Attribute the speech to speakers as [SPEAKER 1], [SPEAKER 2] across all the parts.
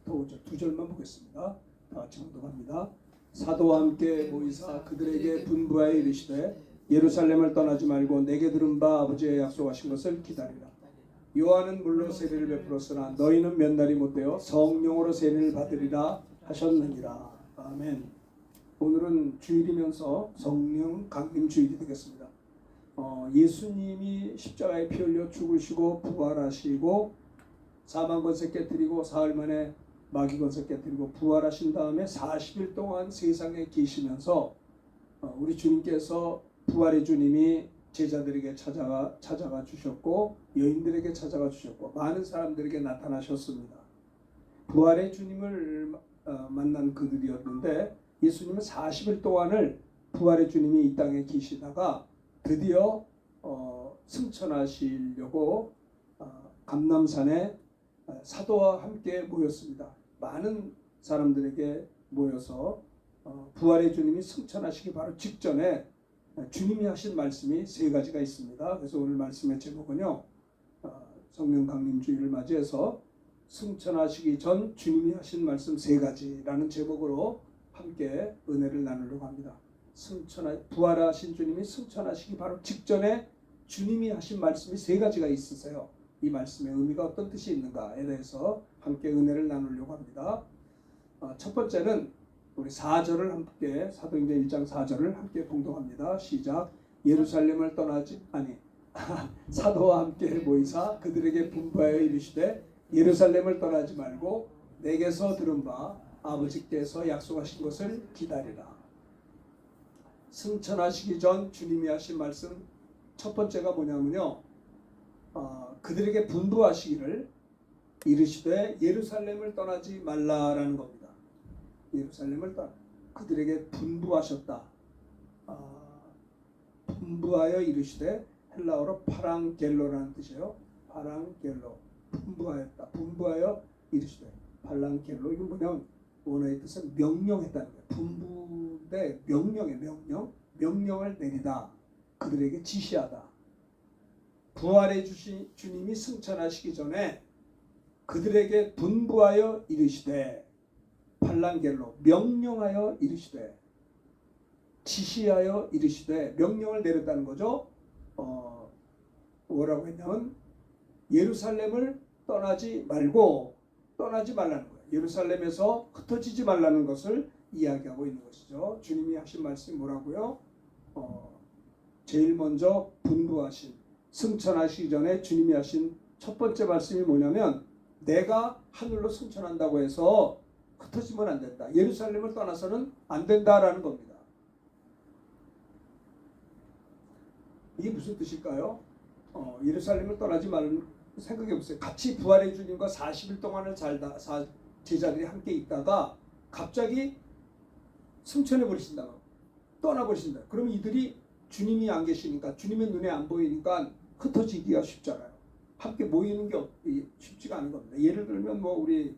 [SPEAKER 1] 4절부터 5절 두 절만 보겠습니다. 다 같이 공독합니다. 사도와 함께 모이사 그들에게 분부하여 이르시되 예루살렘을 떠나지 말고 내게 들은 바 아버지의 약속하신 것을 기다리라. 요한은 물로 세례를 베풀었으나 너희는 몇 날이 못되어 성령으로 세례를 받으리라 하셨느니라. 아멘. 오늘은 주일이면서 성령 강림 주일이 되겠습니다. 예수님이 십자가에 피 흘려 죽으시고 부활하시고 사망 권세 깨뜨리고 사흘 만에 마귀 권세 깨뜨리고 부활하신 다음에 40일 동안 세상에 계시면서 우리 주님께서 부활의 주님이 제자들에게 찾아가 주셨고 여인들에게 찾아가 주셨고 많은 사람들에게 나타나셨습니다. 부활의 주님을 만난 그들이었는데 예수님은 40일 동안을 부활의 주님이 이 땅에 계시다가 드디어 승천하시려고 감람산에 사도와 함께 모였습니다. 많은 사람들에게 모여서 부활의 주님이 승천하시기 바로 직전에 주님이 하신 말씀이 세 가지가 있습니다. 그래서 오늘 말씀의 제목은요, 성령 강림 주일을 맞이해서 승천하시기 전 주님이 하신 말씀 세 가지라는 제목으로 함께 은혜를 나누려고 합니다. 부활하신 주님이 승천하시기 바로 직전에 주님이 하신 말씀이 세 가지가 있으세요. 이 말씀의 의미가 어떤 뜻이 있는가에 대해서 함께 은혜를 나누려고 합니다. 첫 번째는 우리 4절을 함께 사도행전 1장 4절을 함께 봉독합니다. 시작. 예루살렘을 떠나지 사도와 함께 모이사 그들에게 분부하여 이르시되 예루살렘을 떠나지 말고 내게서 들은 바 아버지께서 약속하신 것을 기다리라. 승천하시기 전 주님이 하신 말씀 첫 번째가 뭐냐면요, 그들에게 분부하시기를 이르시되 예루살렘을 떠나지 말라라는 겁니다. 예루살렘을 그들에게 분부하셨다. 분부하여 이르시되 헬라어로 파랑겔로라는 뜻이에요. 파랑겔로, 분부하였다. 분부하여 이르시되 팔랑겔로, 이건 뭐냐면 원어의 뜻은 명령했다는 거예요. 분부대 명령의 명령을 내리다. 그들에게 지시하다. 부활의 주님이 승천하시기 전에 그들에게 분부하여 이르시되 팔랑겔로, 명령하여 이르시되 지시하여 이르시되 명령을 내렸다는 거죠. 뭐라고 했냐면 예루살렘을 떠나지 말라는 거예요. 예루살렘에서 흩어지지 말라는 것을 이야기하고 있는 것이죠. 주님이 하신 말씀이 뭐라고요? 제일 먼저 분부하신, 승천하시기 전에 주님이 하신 첫 번째 말씀이 뭐냐면 내가 하늘로 승천한다고 해서 흩어지면 안 된다. 예루살렘을 떠나서는 안 된다라는 겁니다. 이게 무슨 뜻일까요? 예루살렘을 떠나지 말는, 생각해 보세요. 같이 부활의 주님과 40일 동안을 살다 제자들이 함께 있다가 갑자기 승천해 버리신다. 떠나버리신다. 그러면 이들이 주님이 안 계시니까, 주님의 눈에 안 보이니까 흩어지기가 쉽잖아요. 함께 모이는 게 쉽지가 않은 겁니다. 예를 들면 우리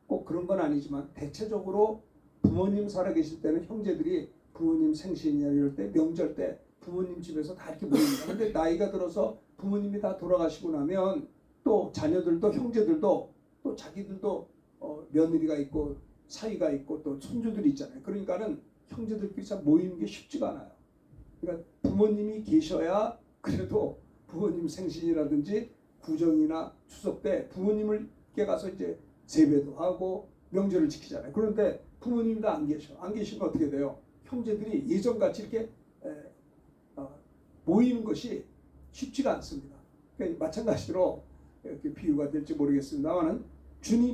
[SPEAKER 1] 꼭 그런 건 아니지만 대체적으로 부모님 살아계실 때는 형제들이 부모님 생신이나 이럴 때, 명절 때 부모님 집에서 다 이렇게 모입니다. 근데 나이가 들어서 부모님이 다 돌아가시고 나면 또 자녀들도 형제들도 또 자기들도 며느리가 있고 사위가 있고 또 손주들이 있잖아요. 그러니까는 형제들끼리 참 모이는 게 쉽지가 않아요. 그러니까 부모님이 계셔야 그래도 부모님 생신이라든지 구정이나 추석 때 부모님께 가서 이제 세배도 하고 명절을 지키잖아요. 그런데 부모님이 다 안 계시면 어떻게 돼요? 형제들이 예전같이 이렇게 모이는 것이 쉽지가 않습니다. 그러니까 마찬가지로 이렇게 비유가 될지 모르겠습니다만은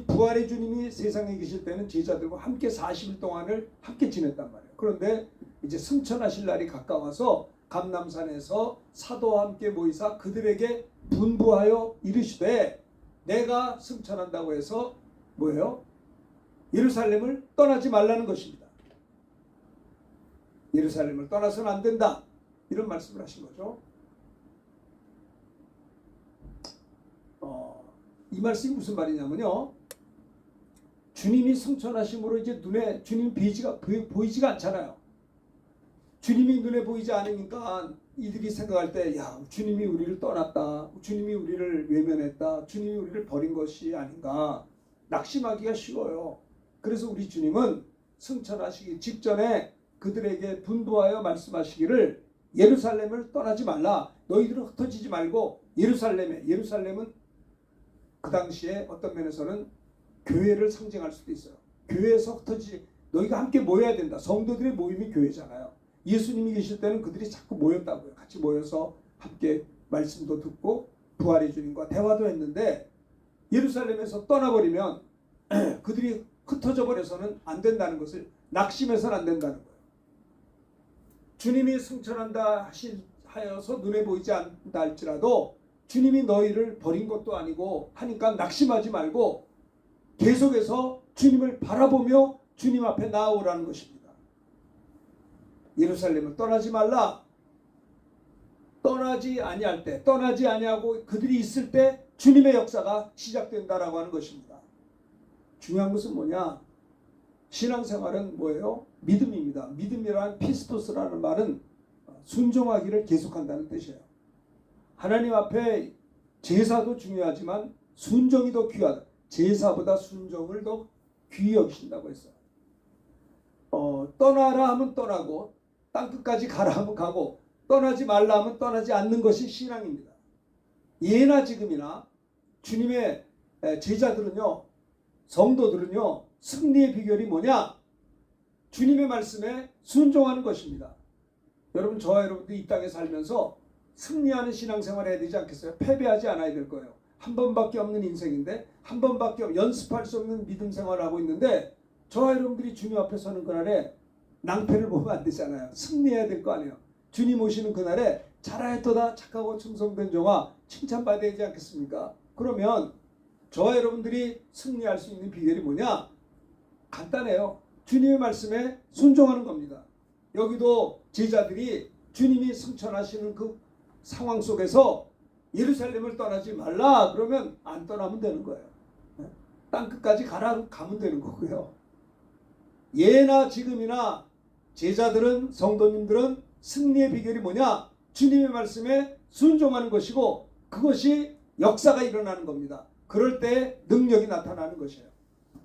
[SPEAKER 1] 부활의 주님이 세상에 계실 때는 제자들과 함께 40일 동안을 함께 지냈단 말이에요. 그런데 이제 승천하실 날이 가까워서 감람산에서 사도와 함께 모이사 그들에게 분부하여 이르시되, 내가 승천한다고 해서 뭐예요? 예루살렘을 떠나지 말라는 것입니다. 예루살렘을 떠나서는 안 된다. 이런 말씀을 하신 거죠. 이 말씀이 무슨 말이냐면요, 주님이 승천하심으로 이제 눈에 주님 보이지가 않잖아요. 주님이 눈에 보이지 않으니까 이들이 생각할 때, 야, 주님이 우리를 떠났다, 주님이 우리를 외면했다, 주님이 우리를 버린 것이 아닌가, 낙심하기가 쉬워요. 그래서 우리 주님은 승천하시기 직전에 그들에게 분부하여 말씀하시기를 예루살렘을 떠나지 말라. 너희들은 흩어지지 말고 예루살렘은 그 당시에 어떤 면에서는 교회를 상징할 수도 있어요. 교회에서 흩어지지, 너희가 함께 모여야 된다. 성도들의 모임이 교회잖아요. 예수님이 계실 때는 그들이 자꾸 모였다고요. 같이 모여서 함께 말씀도 듣고 부활의 주님과 대화도 했는데 예루살렘에서 떠나버리면 그들이 흩어져 버려서는 안 된다는 것을, 낙심해서는 안 된다는 거예요. 주님이 승천한다 하여서 눈에 보이지 않다 할지라도 주님이 너희를 버린 것도 아니고 하니까 낙심하지 말고 계속해서 주님을 바라보며 주님 앞에 나아오라는 것입니다. 예루살렘을 떠나지 말라. 떠나지 아니할 때, 떠나지 아니하고 그들이 있을 때 주님의 역사가 시작된다라고 하는 것입니다. 중요한 것은 뭐냐? 신앙생활은 뭐예요? 믿음입니다. 믿음이란 피스토스라는 말은 순종하기를 계속한다는 뜻이에요. 하나님 앞에 제사도 중요하지만 순종이 더 귀하다. 제사보다 순종을 더 귀히 여기신다고 했어요. 떠나라 하면 떠나고 땅끝까지 가라 하면 가고 떠나지 말라 하면 떠나지 않는 것이 신앙입니다. 예나 지금이나 주님의 제자들은요, 성도들은요, 승리의 비결이 뭐냐? 주님의 말씀에 순종하는 것입니다. 여러분, 저와 여러분들이 이 땅에 살면서 승리하는 신앙생활 해야 되지 않겠어요? 패배하지 않아야 될 거예요. 한 번밖에 없는 인생인데, 한 번밖에 연습할 수 없는 믿음 생활을 하고 있는데, 저와 여러분들이 주님 앞에 서는 그날에 낭패를 보면 안 되잖아요. 승리해야 될 거 아니에요. 주님 오시는 그날에 잘하였도다 착하고 충성된 종아 칭찬받아야 되지 않겠습니까? 그러면 저와 여러분들이 승리할 수 있는 비결이 뭐냐? 간단해요. 주님의 말씀에 순종하는 겁니다. 여기도 제자들이 주님이 승천하시는 그 상황 속에서 예루살렘을 떠나지 말라 그러면 안 떠나면 되는 거예요. 땅끝까지 가면 되는 거고요. 예나 지금이나 제자들은, 성도님들은 승리의 비결이 뭐냐? 주님의 말씀에 순종하는 것이고 그것이 역사가 일어나는 겁니다. 그럴 때 능력이 나타나는 것이에요.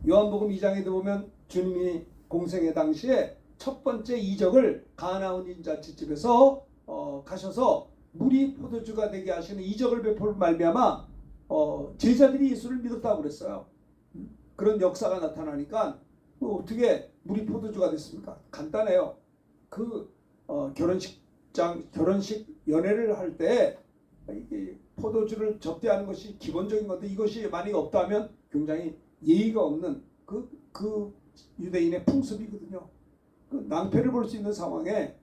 [SPEAKER 1] 요한복음 2장에 보면 주님이 공생의 당시에 첫 번째 이적을 가나온 인자치집에서 가셔서 물이 포도주가 되게 하시는 이적을 베풀 말미암아 제자들이 예수를 믿었다고 그랬어요. 그런 역사가 나타나니까 어떻게 물이 포도주가 됐습니까? 간단해요. 결혼식 연애를 할 때 포도주를 접대하는 것이 기본적인 건데 이것이 만약 없다면 굉장히 예의가 없는 그 유대인의 풍습이거든요. 그 낭패를 볼 수 있는 상황에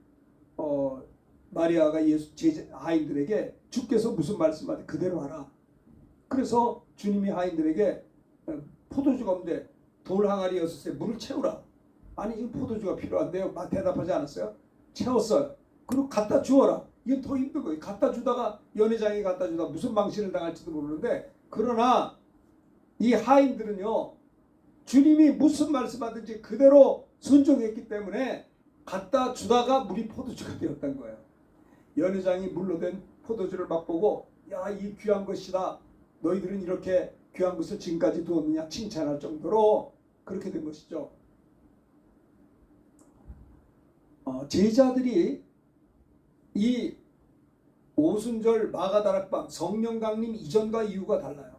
[SPEAKER 1] 마리아가 예수 하인들에게 주께서 무슨 말씀하는지 그대로 하라. 그래서 주님이 하인들에게 포도주가 없는데 돌 항아리 6개 물을 채우라. 아니 지금 포도주가 필요한데요. 대답하지 않았어요? 채웠어요. 그리고 갖다 주어라. 이건 더 힘든 거예요. 갖다 주다가 연회장에 갖다 주다가 무슨 망신을 당할지도 모르는데, 그러나 이 하인들은요, 주님이 무슨 말씀하든지 그대로 순종했기 때문에 갖다 주다가 물이 포도주가 되었던 거예요. 연회장이 물로 된 포도주를 맛보고 야, 이 귀한 것이다. 너희들은 이렇게 귀한 것을 지금까지 두었느냐 칭찬할 정도로 그렇게 된 것이죠. 제자들이 이 오순절 마가다락방 성령 강림 이전과 이후가 달라요.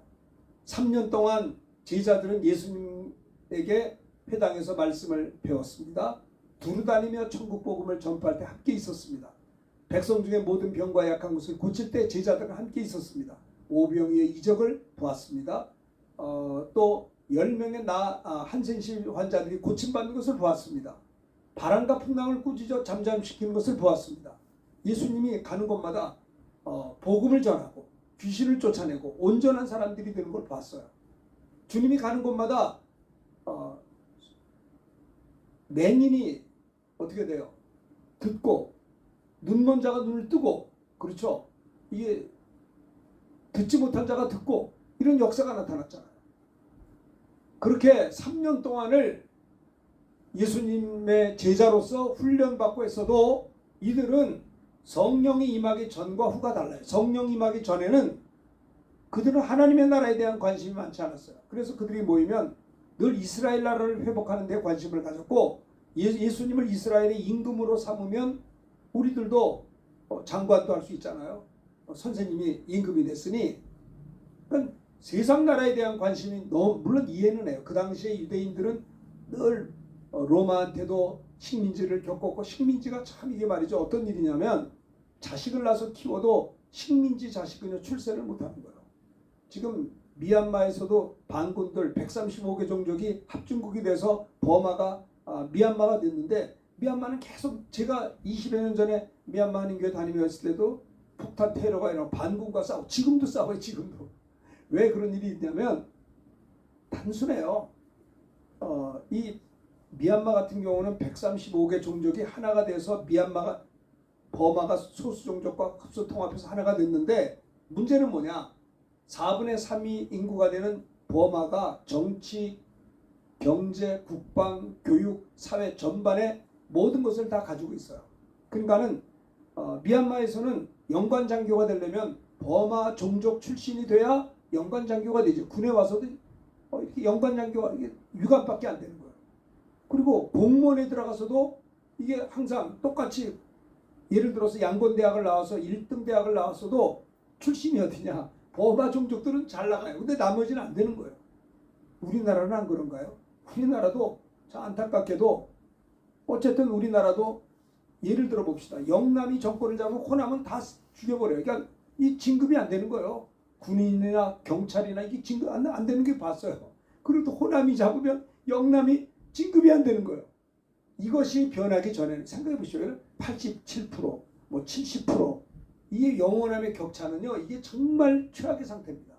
[SPEAKER 1] 3년 동안 제자들은 예수님에게 회당에서 말씀을 배웠습니다. 두루다니며 천국 복음을 전파할 때 함께 있었습니다. 백성 중에 모든 병과 약한 것을 고칠 때 제자들은 함께 있었습니다. 오병이의 이적을 보았습니다. 또 10명의 한센실 환자들이 고침받는 것을 보았습니다. 바람과 풍랑을 꾸짖어 잠잠시키는 것을 보았습니다. 예수님이 가는 곳마다 복음을 전하고 귀신을 쫓아내고 온전한 사람들이 되는 걸 봤어요. 주님이 가는 곳마다 맹인이 어떻게 돼요? 듣고, 눈먼 자가 눈을 뜨고, 그렇죠? 이게 듣지 못한 자가 듣고, 이런 역사가 나타났잖아요. 그렇게 3년 동안을 예수님의 제자로서 훈련받고 했어도 이들은 성령이 임하기 전과 후가 달라요. 성령 임하기 전에는 그들은 하나님의 나라에 대한 관심이 많지 않았어요. 그래서 그들이 모이면 늘 이스라엘 나라를 회복하는 데 관심을 가졌고 예수님을 이스라엘의 임금으로 삼으면 우리들도 장관도 할 수 있잖아요. 선생님이 임금이 됐으니 그러니까 세상 나라에 대한 관심이 너무 물론 이해는 해요. 그 당시에 유대인들은 늘 로마한테도 식민지를 겪었고 식민지가 참 이게 말이죠. 어떤 일이냐면 자식을 낳아서 키워도 식민지 자식은요 출세를 못하는 거예요. 지금 미얀마에서도 반군들 135개 종족이 합중국이 돼서 버마가 미얀마가 됐는데 미얀마는 계속 제가 20여 년 전에 미얀마 한인교회 다니면서 때도 폭탄 테러가 일어나고 반군과 싸우고 지금도 싸워요. 지금도. 왜 그런 일이 있냐면 단순해요. 이 미얀마 같은 경우는 135개 종족이 하나가 돼서 미얀마가 버마가 소수 종족과 흡수 통합해서 하나가 됐는데 문제는 뭐냐? 4분의 3이 인구가 되는 버마가 정치, 경제, 국방, 교육, 사회 전반의 모든 것을 다 가지고 있어요. 그러니까는 미얀마에서는 영관 장교가 되려면 버마 종족 출신이 돼야 영관 장교가 되죠. 군에 와서도 이렇게 영관 장교가 이게 유관밖에 안 되는 거예요. 그리고 공무원에 들어가서도 이게 항상 똑같이 예를 들어서 양곤대학을 나와서 1등 대학을 나왔어도 출신이 어디냐? 버마 종족들은 잘 나가요. 근데 나머지는 안 되는 거예요. 우리나라는 안 그런가요? 우리나라도 안타깝게도 어쨌든 우리나라도 예를 들어 봅시다. 영남이 정권을 잡으면 호남은 다 죽여버려요. 그러니까 이 진급이 안 되는 거예요. 군인이나 경찰이나 이게 진급 안 되는 게 봤어요. 그리고 또 호남이 잡으면 영남이 진급이 안 되는 거예요. 이것이 변하기 전에는 생각해 보시면 87%, 뭐 70% 이게 영원함의 격차는요. 이게 정말 최악의 상태입니다.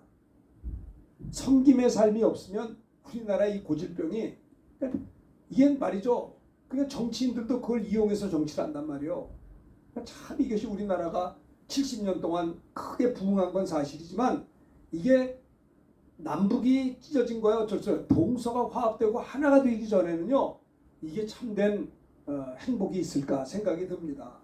[SPEAKER 1] 섬김의 삶이 없으면 우리나라 이 고질병이 이게 말이죠. 그냥 정치인들도 그걸 이용해서 정치를 한단 말이에요. 참 이것이 우리나라가 70년 동안 크게 부흥한 건 사실이지만 이게 남북이 찢어진 거예요. 어쩔 수 없어요. 동서가 화합되고 하나가 되기 전에는요. 이게 참된 행복이 있을까 생각이 듭니다.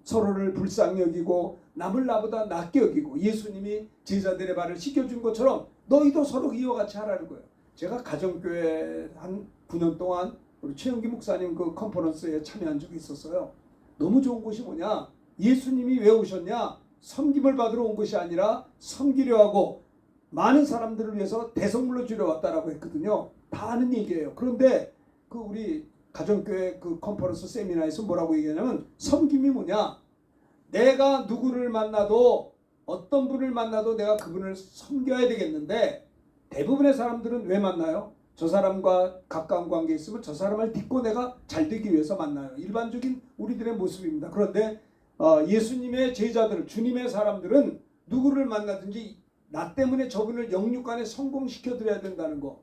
[SPEAKER 1] 서로를 불쌍히 여기고 남을 나보다 낫게 여기고 예수님이 제자들의 발을 씻겨준 것처럼 너희도 서로 이와 같이 하라는 거예요. 제가 가정교회 한 9년 동안 우리 최영기 목사님 그 컨퍼런스에 참여한 적이 있었어요. 너무 좋은 것이 뭐냐? 예수님이 왜 오셨냐? 섬김을 받으러 온 것이 아니라 섬기려 하고 많은 사람들을 위해서 대성물로 주려 왔다라고 했거든요. 다 아는 얘기예요. 그런데 그 우리 가정교회 그 컨퍼런스 세미나에서 뭐라고 얘기하냐면 섬김이 뭐냐? 내가 누구를 만나도 어떤 분을 만나도 내가 그분을 섬겨야 되겠는데 대부분의 사람들은 왜 만나요? 저 사람과 가까운 관계에 있으면 저 사람을 믿고 내가 잘 되기 위해서 만나요. 일반적인 우리들의 모습입니다. 그런데 예수님의 제자들, 주님의 사람들은 누구를 만나든지 나 때문에 저분을 영육간에 성공시켜드려야 된다는 거.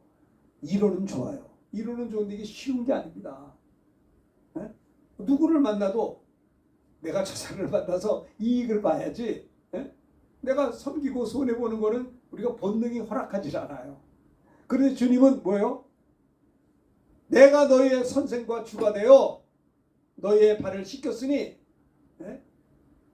[SPEAKER 1] 이론은 좋아요. 이론은 좋은데 이게 쉬운 게 아닙니다. 에? 누구를 만나도 내가 저 사람을 만나서 이익을 봐야지. 에? 내가 섬기고 손해보는 거는 우리가 본능이 허락하지 않아요. 그런데 주님은 뭐예요? 내가 너희의 선생과 주가 되어 너희의 발을 씻겼으니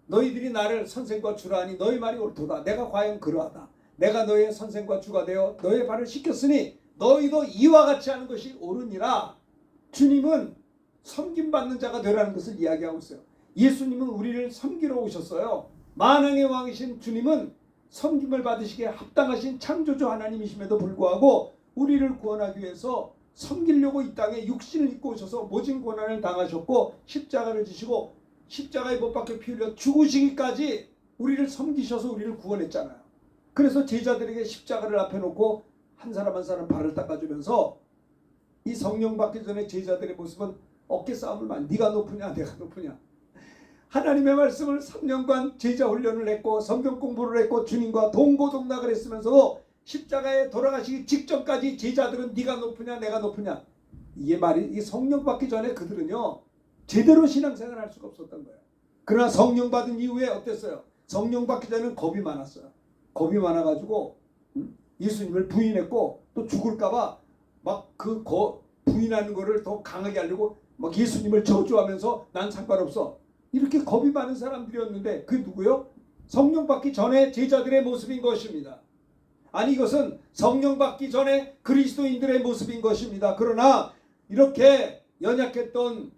[SPEAKER 1] 너희들이 나를 선생과 주라 하니 너희 말이 옳도다. 내가 과연 그러하다. 내가 너희의 선생과 주가 되어 너희의 발을 씻겼으니 너희도 이와 같이 하는 것이 옳으니라. 주님은 섬김받는 자가 되라는 것을 이야기하고 있어요. 예수님은 우리를 섬기러 오셨어요. 만왕의 왕이신 주님은 섬김을 받으시기에 합당하신 창조주 하나님이심에도 불구하고 우리를 구원하기 위해서 섬기려고 이 땅에 육신을 입고 오셔서 모진 고난을 당하셨고 십자가를 지시고 십자가에 못 박혀 피 흘려 죽으시기까지 우리를 섬기셔서 우리를 구원했잖아요. 그래서 제자들에게 십자가를 앞에 놓고 한 사람 한 사람 발을 닦아주면서 이 성령 받기 전에 제자들의 모습은 어깨 싸움을 많이 네가 높으냐 내가 높으냐. 하나님의 말씀을 3년간 제자 훈련을 했고 성경 공부를 했고 주님과 동고동락을 했으면서도 십자가에 돌아가시기 직전까지 제자들은 네가 높으냐 내가 높으냐. 이게 말이 이 성령 받기 전에 그들은요 제대로 신앙생활을 할 수가 없었던 거예요. 그러나 성령 받은 이후에 어땠어요? 성령 받기 전에는 겁이 많았어요. 겁이 많아가지고 예수님을 부인했고 또 죽을까봐 막 그 부인하는 거를 더 강하게 하려고 막 예수님을 저주하면서 난 상관없어. 이렇게 겁이 많은 사람들이었는데 그게 누구요? 성령 받기 전에 제자들의 모습인 것입니다. 아니 이것은 성령 받기 전에 그리스도인들의 모습인 것입니다. 그러나 이렇게 연약했던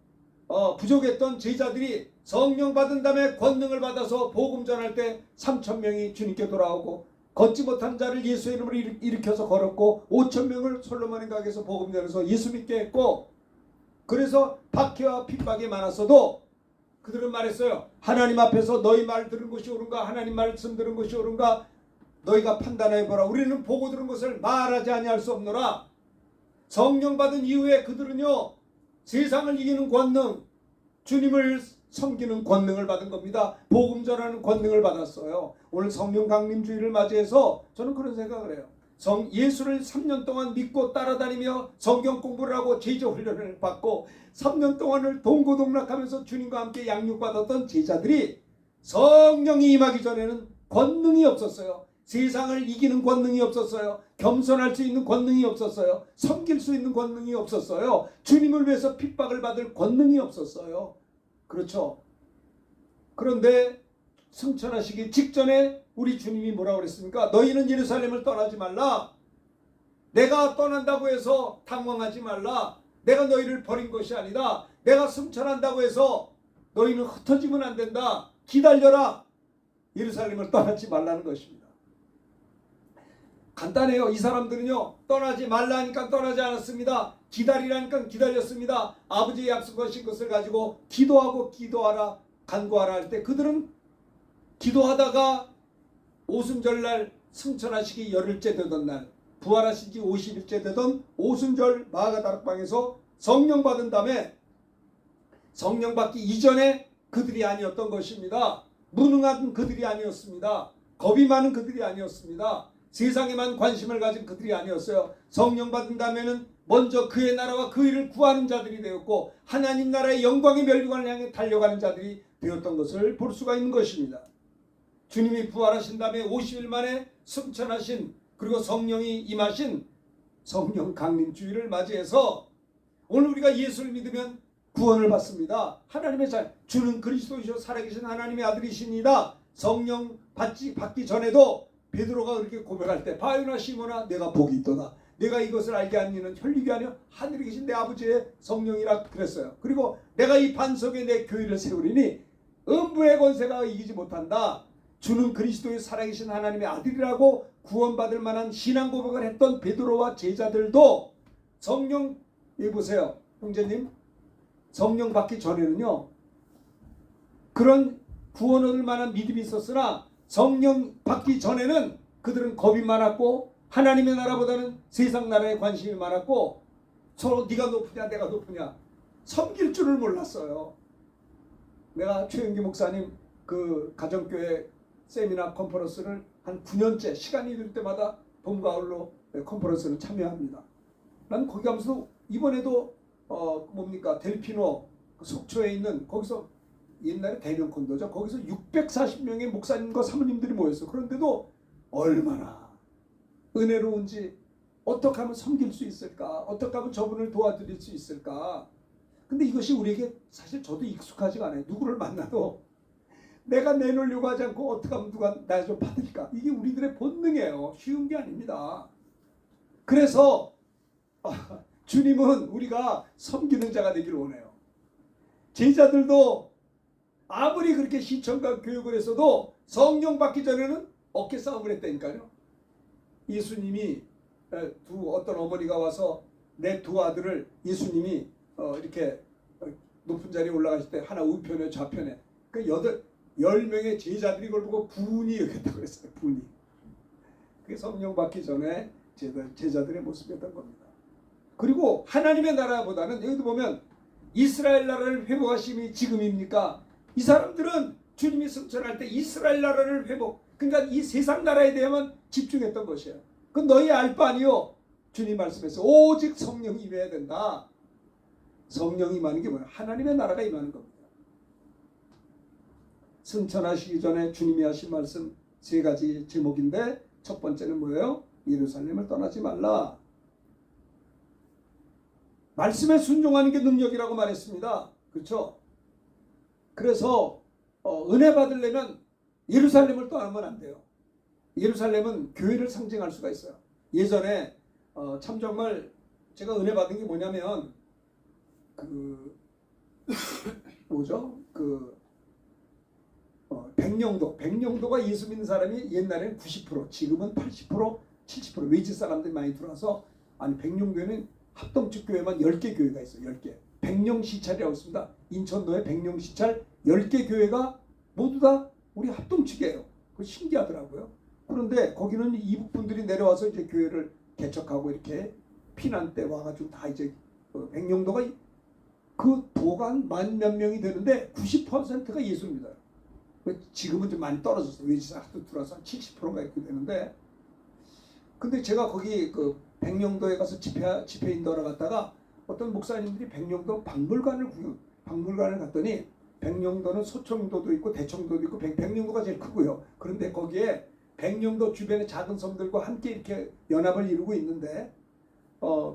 [SPEAKER 1] 부족했던 제자들이 성령 받은 다음에 권능을 받아서 복음 전할 때 3,000명이 주님께 돌아오고 걷지 못한 자를 예수의 이름으로 일으켜서 걸었고 5,000명을 솔로몬의 가게에서 복음 전해서 예수 믿게 했고 그래서 박해와 핍박이 많았어도 그들은 말했어요. 하나님 앞에서 너희 말 들은 것이 옳은가 하나님 말씀 들은 것이 옳은가 너희가 판단해보라. 우리는 보고 들은 것을 말하지 아니할 수 없노라. 성령 받은 이후에 그들은요 세상을 이기는 권능 주님을 섬기는 권능을 받은 겁니다. 복음 전하는 권능을 받았어요. 오늘 성령 강림주의를 맞이해서 저는 그런 생각을 해요. 예수를 3년 동안 믿고 따라다니며 성경 공부를 하고 제자 훈련을 받고 3년 동안을 동고동락하면서 주님과 함께 양육받았던 제자들이 성령이 임하기 전에는 권능이 없었어요. 세상을 이기는 권능이 없었어요. 겸손할 수 있는 권능이 없었어요. 섬길 수 있는 권능이 없었어요. 주님을 위해서 핍박을 받을 권능이 없었어요. 그렇죠. 그런데 승천하시기 직전에 우리 주님이 뭐라고 그랬습니까? 너희는 예루살렘을 떠나지 말라. 내가 떠난다고 해서 당황하지 말라. 내가 너희를 버린 것이 아니다. 내가 승천한다고 해서 너희는 흩어지면 안 된다. 기다려라. 예루살렘을 떠나지 말라는 것입니다. 간단해요. 이 사람들은요 떠나지 말라니까 떠나지 않았습니다. 기다리라니까 기다렸습니다. 아버지의 약속하신 것을 가지고 기도하고 기도하라 간구하라 할 때 그들은 기도하다가 오순절날 승천하시기 열흘째 되던 날 부활하신 지 50일째 되던 오순절 마가다락방에서 성령 받은 다음에 성령 받기 이전에 그들이 아니었던 것입니다. 무능한 그들이 아니었습니다. 겁이 많은 그들이 아니었습니다. 세상에만 관심을 가진 그들이 아니었어요. 성령 받은 다음에는 먼저 그의 나라와 그 일을 구하는 자들이 되었고 하나님 나라의 영광의 멸류관을 향해 달려가는 자들이 되었던 것을 볼 수가 있는 것입니다. 주님이 부활하신 다음에 50일 만에 승천하신 그리고 성령이 임하신 성령 강림주의를 맞이해서 오늘 우리가 예수를 믿으면 구원을 받습니다. 하나님의 주는 그리스도이시오 살아계신 하나님의 아들이시니다. 성령 받기 전에도 베드로가 그렇게 고백할 때 바요나 시몬아 내가 복이 있도다. 내가 이것을 알게 한 이는 혈육이 아니요 하늘에 계신 내 아버지의 성령이라 그랬어요. 그리고 내가 이 반석에 내 교회를 세우리니 음부의 권세가 이기지 못한다. 주는 그리스도의 살아계신 하나님의 아들이라고 구원받을 만한 신앙 고백을 했던 베드로와 제자들도 성령 보세요. 형제님 성령 받기 전에는요 그런 구원 얻을 만한 믿음이 있었으나 성령 받기 전에는 그들은 겁이 많았고 하나님의 나라보다는 세상 나라에 관심이 많았고 서로 네가 높으냐 내가 높으냐 섬길 줄을 몰랐어요. 내가 최영기 목사님 그 가정교회 세미나 컨퍼런스를 한 9년째 시간이 될 때마다 봄 가을로 컨퍼런스를 참여합니다. 난 거기 가면서 이번에도 델피노 속초에 있는 거기서 옛날에 대면 콘도죠. 거기서 640명의 목사님과 사모님들이 모였어. 그런데도 얼마나 은혜로운지 어떻게 하면 섬길 수 있을까? 어떻게 하면 저분을 도와드릴 수 있을까? 근데 이것이 우리에게 사실 저도 익숙하지가 않아요. 누구를 만나도 내가 내놓으려고 하지 않고 어떻게 하면 누가 나 좀 받을까? 이게 우리들의 본능이에요. 쉬운 게 아닙니다. 그래서 주님은 우리가 섬기는 자가 되기를 원해요. 제자들도 아무리 그렇게 시청과 교육을 했어도 성령 받기 전에는 어깨 싸움을 했다니까요. 예수님이 어떤 어머니가 와서 내 두 아들을 예수님이 이렇게 높은 자리에 올라가실 때 하나 우편에 좌편에 그 10명의 제자들이 그걸 보고 분이 여겼다고 그랬어요. 분이. 그게 성령 받기 전에 제자들의 모습이었던 겁니다. 그리고 하나님의 나라보다는 여기도 보면 이스라엘 나라를 회복하심이 지금입니까? 이 사람들은 주님이 승천할 때 이스라엘 나라를 그러니까 이 세상 나라에 대해만 집중했던 것이에요. 그건 너희 알 바 아니요. 주님 말씀에서 오직 성령이 임해야 된다. 성령이 임하는 게 뭐예요? 하나님의 나라가 임하는 겁니다. 승천하시기 전에 주님이 하신 말씀 3가지 제목인데 첫 번째는 뭐예요? 예루살렘을 떠나지 말라. 말씀에 순종하는 게 능력이라고 말했습니다. 그렇죠? 그래서 은혜 받으려면 예루살렘을 떠나면 안 돼요. 예루살렘은 교회를 상징할 수가 있어요. 예전에 참 정말 제가 은혜 받은 게 뭐냐면 그 뭐죠? 백령도가 예수 믿는 사람이 옛날에는 90%, 지금은 80%, 70% 외지 사람들이 많이 들어와서 아니 백령교회는 합동측 교회만 10개 교회가 있어요. 10개. 백령시찰이라고 있습니다. 인천도에 백령시찰 10개 교회가 모두 다 우리 합동측이에요. 그거 신기하더라고요. 그런데 거기는 이북 분들이 내려와서 이제 교회를 개척하고 이렇게 피난 때 와가지고 다 이제 백령도가 그 도가 한 만 몇 명이 되는데 90%가 예수 믿어요. 지금은 좀 많이 떨어졌어요. 외지사 하도 들어와서 한 70%가 이렇게 되는데, 근데 제가 거기 그 백령도에 가서 집회 인도하러 갔다가 어떤 목사님들이 백령도 박물관을 갔더니 백령도는 소청도도 있고 대청도도 있고 백령도가 제일 크고요. 그런데 거기에 백령도 주변의 작은 섬들과 함께 이렇게 연합을 이루고 있는데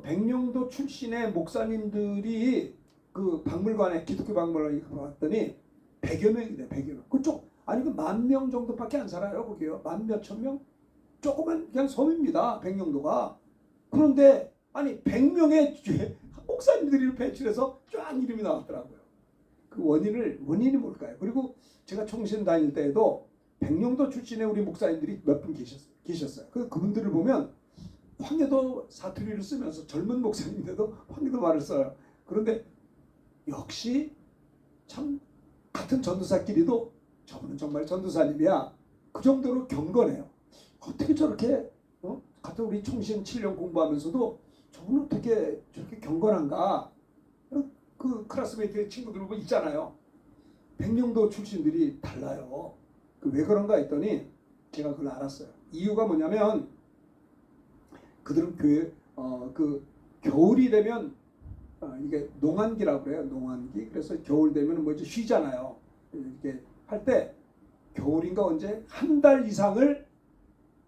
[SPEAKER 1] 백령도 출신의 목사님들이 그 박물관에 기독교 박물관에 갔더니 100여 명이래. 100여 명. 그쪽 아니 그 10,000명 정도밖에 안 살아요. 거기요. 만 몇천 명? 조그만 그냥 섬입니다. 백령도가. 그런데 아니 100명의 목사님들이 배출해서 쫙 이름이 나왔더라고요. 그 원인이 뭘까요? 그리고 제가 총신 다닐 때에도 백령도 출신의 우리 목사님들이 몇 분 계셨어요. 그분들을 보면 황해도 사투리를 쓰면서 젊은 목사님인데도 황해도 말을 써요. 그런데 역시 참 같은 전도사끼리도 저분은 정말 전도사님이야. 그 정도로 경건해요. 어떻게 저렇게 같은 우리 총신 7년 공부하면서도 저분은 어떻게 저렇게 경건한가? 그 클래스메이트 친구들 보면 있잖아요. 백령도 출신들이 달라요. 왜 그런가 했더니 제가 그걸 알았어요. 이유가 뭐냐면 그들은 교회 그 겨울이 되면 이게 농한기라고 그래요. 농한기. 그래서 겨울 되면 뭐 이제 쉬잖아요. 이렇게 할 때 겨울인가 언제 한 달 이상을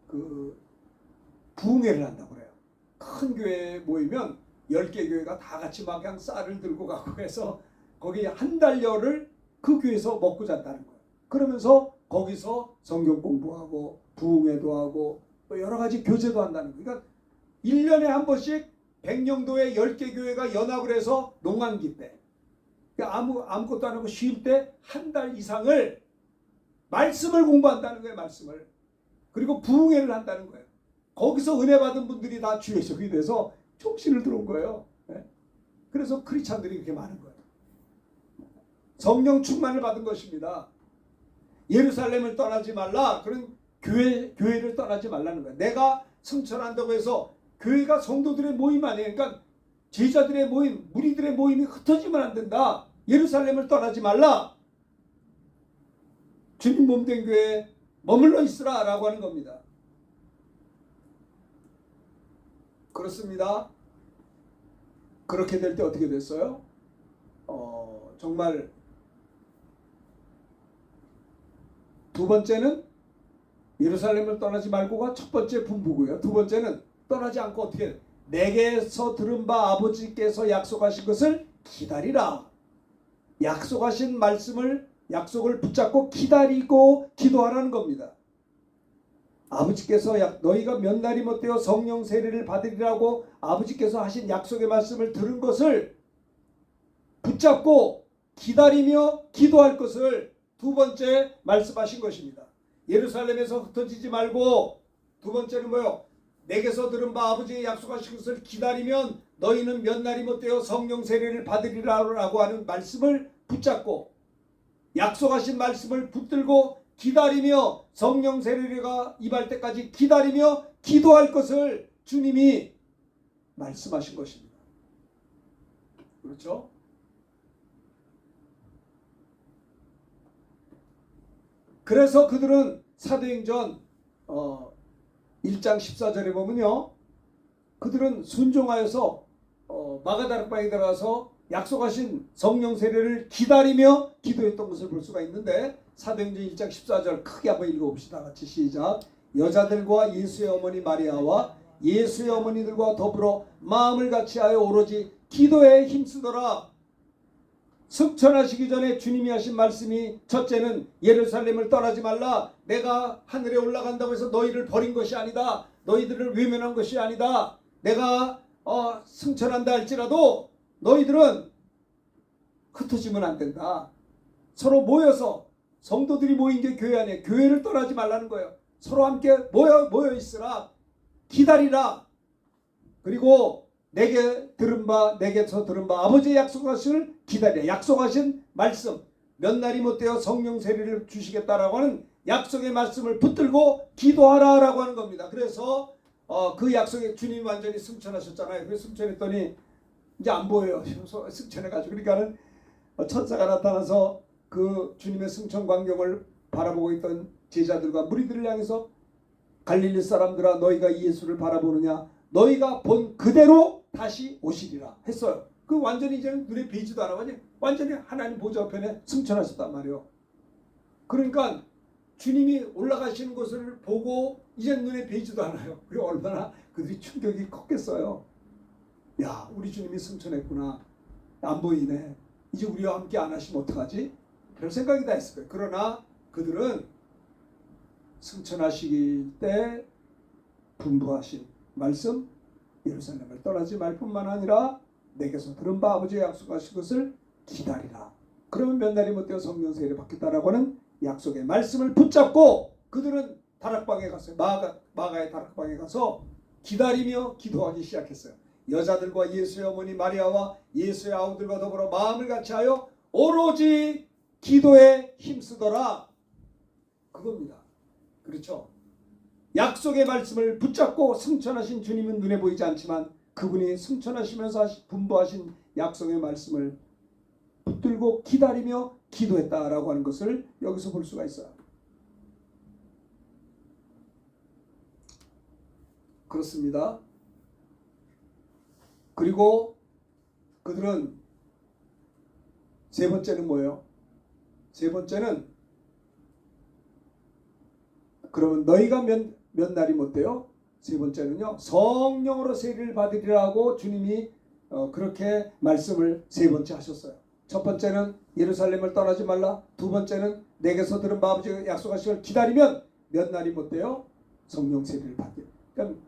[SPEAKER 1] 그 부흥회를 한다고 그래요. 큰 교회에 모이면 10개 교회가 다 같이 막 그냥 쌀을 들고 가고 해서 거기 한 달여를 그 교회에서 먹고 잔다는 거예요. 그러면서 거기서 성경 공부하고 부흥회도 하고 또 여러 가지 교제도 한다는 거예요. 그러니까 1년에 한 번씩 백령도에 10개 교회가 연합을 해서 농한기 때 그러니까 아무것도 안 하고 쉴 때 한 달 이상을 말씀을 공부한다는 거예요. 말씀을. 그리고 부흥회를 한다는 거예요. 거기서 은혜 받은 분들이 다 주의 적이 돼서 총신을 들어온 거예요. 네? 그래서 크리스찬들이 그렇게 많은 거예요. 성령 충만을 받은 것입니다. 예루살렘을 떠나지 말라. 그런 교회를 떠나지 말라는 거예요. 내가 승천한다고 해서 교회가 성도들의 모임 아니에요. 그러니까 제자들의 모임, 무리들의 모임이 흩어지면 안 된다. 예루살렘을 떠나지 말라. 주님 몸된 교회에 머물러 있으라 라고 하는 겁니다. 그렇습니다. 그렇게 될 때 어떻게 됐어요? 정말 두 번째는 예루살렘을 떠나지 말고가 첫 번째 분부고요. 두 번째는 떠나지 않고 어떻게 내게서 들은 바 아버지께서 약속하신 것을 기다리라. 약속하신 약속을 붙잡고 기다리고 기도하라는 겁니다. 아버지께서 너희가 몇 날이 못되어 성령 세례를 받으리라고 아버지께서 하신 약속의 말씀을 들은 것을 붙잡고 기다리며 기도할 것을 두 번째 말씀하신 것입니다. 예루살렘에서 흩어지지 말고 두 번째는 뭐요? 내게서 들은 바 아버지의 약속하신 것을 기다리면 너희는 몇 날이 못되어 성령 세례를 받으리라고 하는 말씀을 붙잡고 약속하신 말씀을 붙들고 기다리며 성령 세례가 임할 때까지 기다리며 기도할 것을 주님이 말씀하신 것입니다. 그렇죠? 그래서 그들은 사도행전 1장 14절에 보면요. 그들은 순종하여서 마가다락방에 들어가서 약속하신 성령 세례를 기다리며 기도했던 것을 볼 수가 있는데 사도행전 1장 14절 크게 한번 읽어봅시다. 같이 시작. 여자들과 예수의 어머니 마리아와 예수의 어머니들과 더불어 마음을 같이하여 오로지 기도에 힘쓰더라. 승천하시기 전에 주님이 하신 말씀이 첫째는 예루살렘을 떠나지 말라. 내가 하늘에 올라간다고 해서 너희를 버린 것이 아니다. 너희들을 외면한 것이 아니다. 내가 승천한다 할지라도 너희들은 흩어지면 안 된다. 서로 모여서 성도들이 모인 게 교회 안에 교회를 떠나지 말라는 거예요. 서로 함께 모여 있으라. 기다리라. 그리고 내게서 들은 바 아버지의 약속하시를 기다려. 약속하신 말씀 몇 날이 못되어 성령 세례를 주시겠다라고 하는 약속의 말씀을 붙들고 기도하라라고 하는 겁니다. 그래서 그 약속에 주님이 완전히 승천하셨잖아요. 그래서 승천했더니 이제 안 보여요. 승천해가지고 그러니까는 천사가 나타나서 그 주님의 승천 광경을 바라보고 있던 제자들과 무리들을 향해서 갈릴리 사람들아 너희가 이 예수를 바라보느냐 너희가 본 그대로 다시 오시리라 했어요. 그 완전히 이제 눈에 뵈지도 않아. 완전히 하나님 보좌 편에 승천하셨단 말이에요. 그러니까 주님이 올라가시는 것을 보고 이제 눈에 뵈지도 않아요. 그게 얼마나 그들이 충격이 컸겠어요. 야, 우리 주님이 승천했구나. 안 보이네. 이제 우리와 함께 안 하시면 어떡하지? 그런 생각이 다 있을 거예요. 그러나 그들은 승천하시기 때 분부하신 말씀 예루살렘을 떠나지 말 뿐만 아니라 내게서 들은 바 아버지의 약속하신 것을 기다리라. 그러면 몇 날이 못되어 성령 세례를 받겠다라고 하는 약속의 말씀을 붙잡고 그들은 다락방에 갔어요. 마가의 다락방에 가서 기다리며 기도하기 시작했어요. 여자들과 예수의 어머니 마리아와 예수의 아우들과 더불어 마음을 같이하여 오로지 기도에 힘쓰더라. 그겁니다. 그렇죠? 약속의 말씀을 붙잡고 승천하신 주님은 눈에 보이지 않지만 그분이 승천하시면서 분부하신 약속의 말씀을 붙들고 기다리며 기도했다라고 하는 것을 여기서 볼 수가 있어요. 그렇습니다. 그리고 그들은 세 번째는 뭐예요? 세 번째는 그러면 너희가 몇 날이 못돼요? 세 번째는요. 성령으로 세례를 받으리라고 주님이 그렇게 말씀을 세 번째 하셨어요. 첫 번째는 예루살렘을 떠나지 말라. 두 번째는 내게서 들은 바 아버지가 약속하신 걸 기다리면 몇 날이 못돼요? 성령 세례를 받게. 그러니까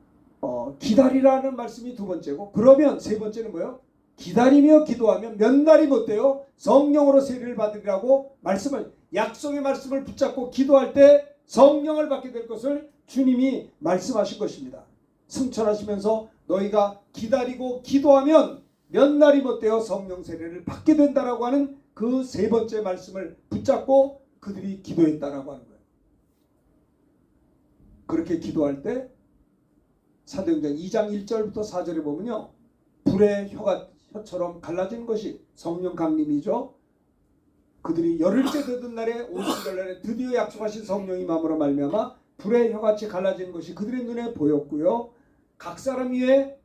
[SPEAKER 1] 기다리라는 말씀이 두 번째고 그러면 세 번째는 뭐예요? 기다리며 기도하면 몇 날이 못돼요? 성령으로 세례를 받으리라고 말씀을 약속의 말씀을 붙잡고 기도할 때 성령을 받게 될 것을 주님이 말씀하신 것입니다. 승천하시면서 너희가 기다리고 기도하면 몇 날이 못되어 성령 세례를 받게 된다라고 하는 그 세 번째 말씀을 붙잡고 그들이 기도했다라고 하는 거예요. 그렇게 기도할 때 사도행전 2장 1절부터 4절에 보면요. 불의 혀처럼 갈라진 것이 성령 강림이죠. 그들이 열흘째 되던 날에 오순절날에 드디어 약속하신 성령이 마음으로 말미암아 불의 혀같이 갈라진 것이 그들의 눈에 보였고요. 각 사람 위에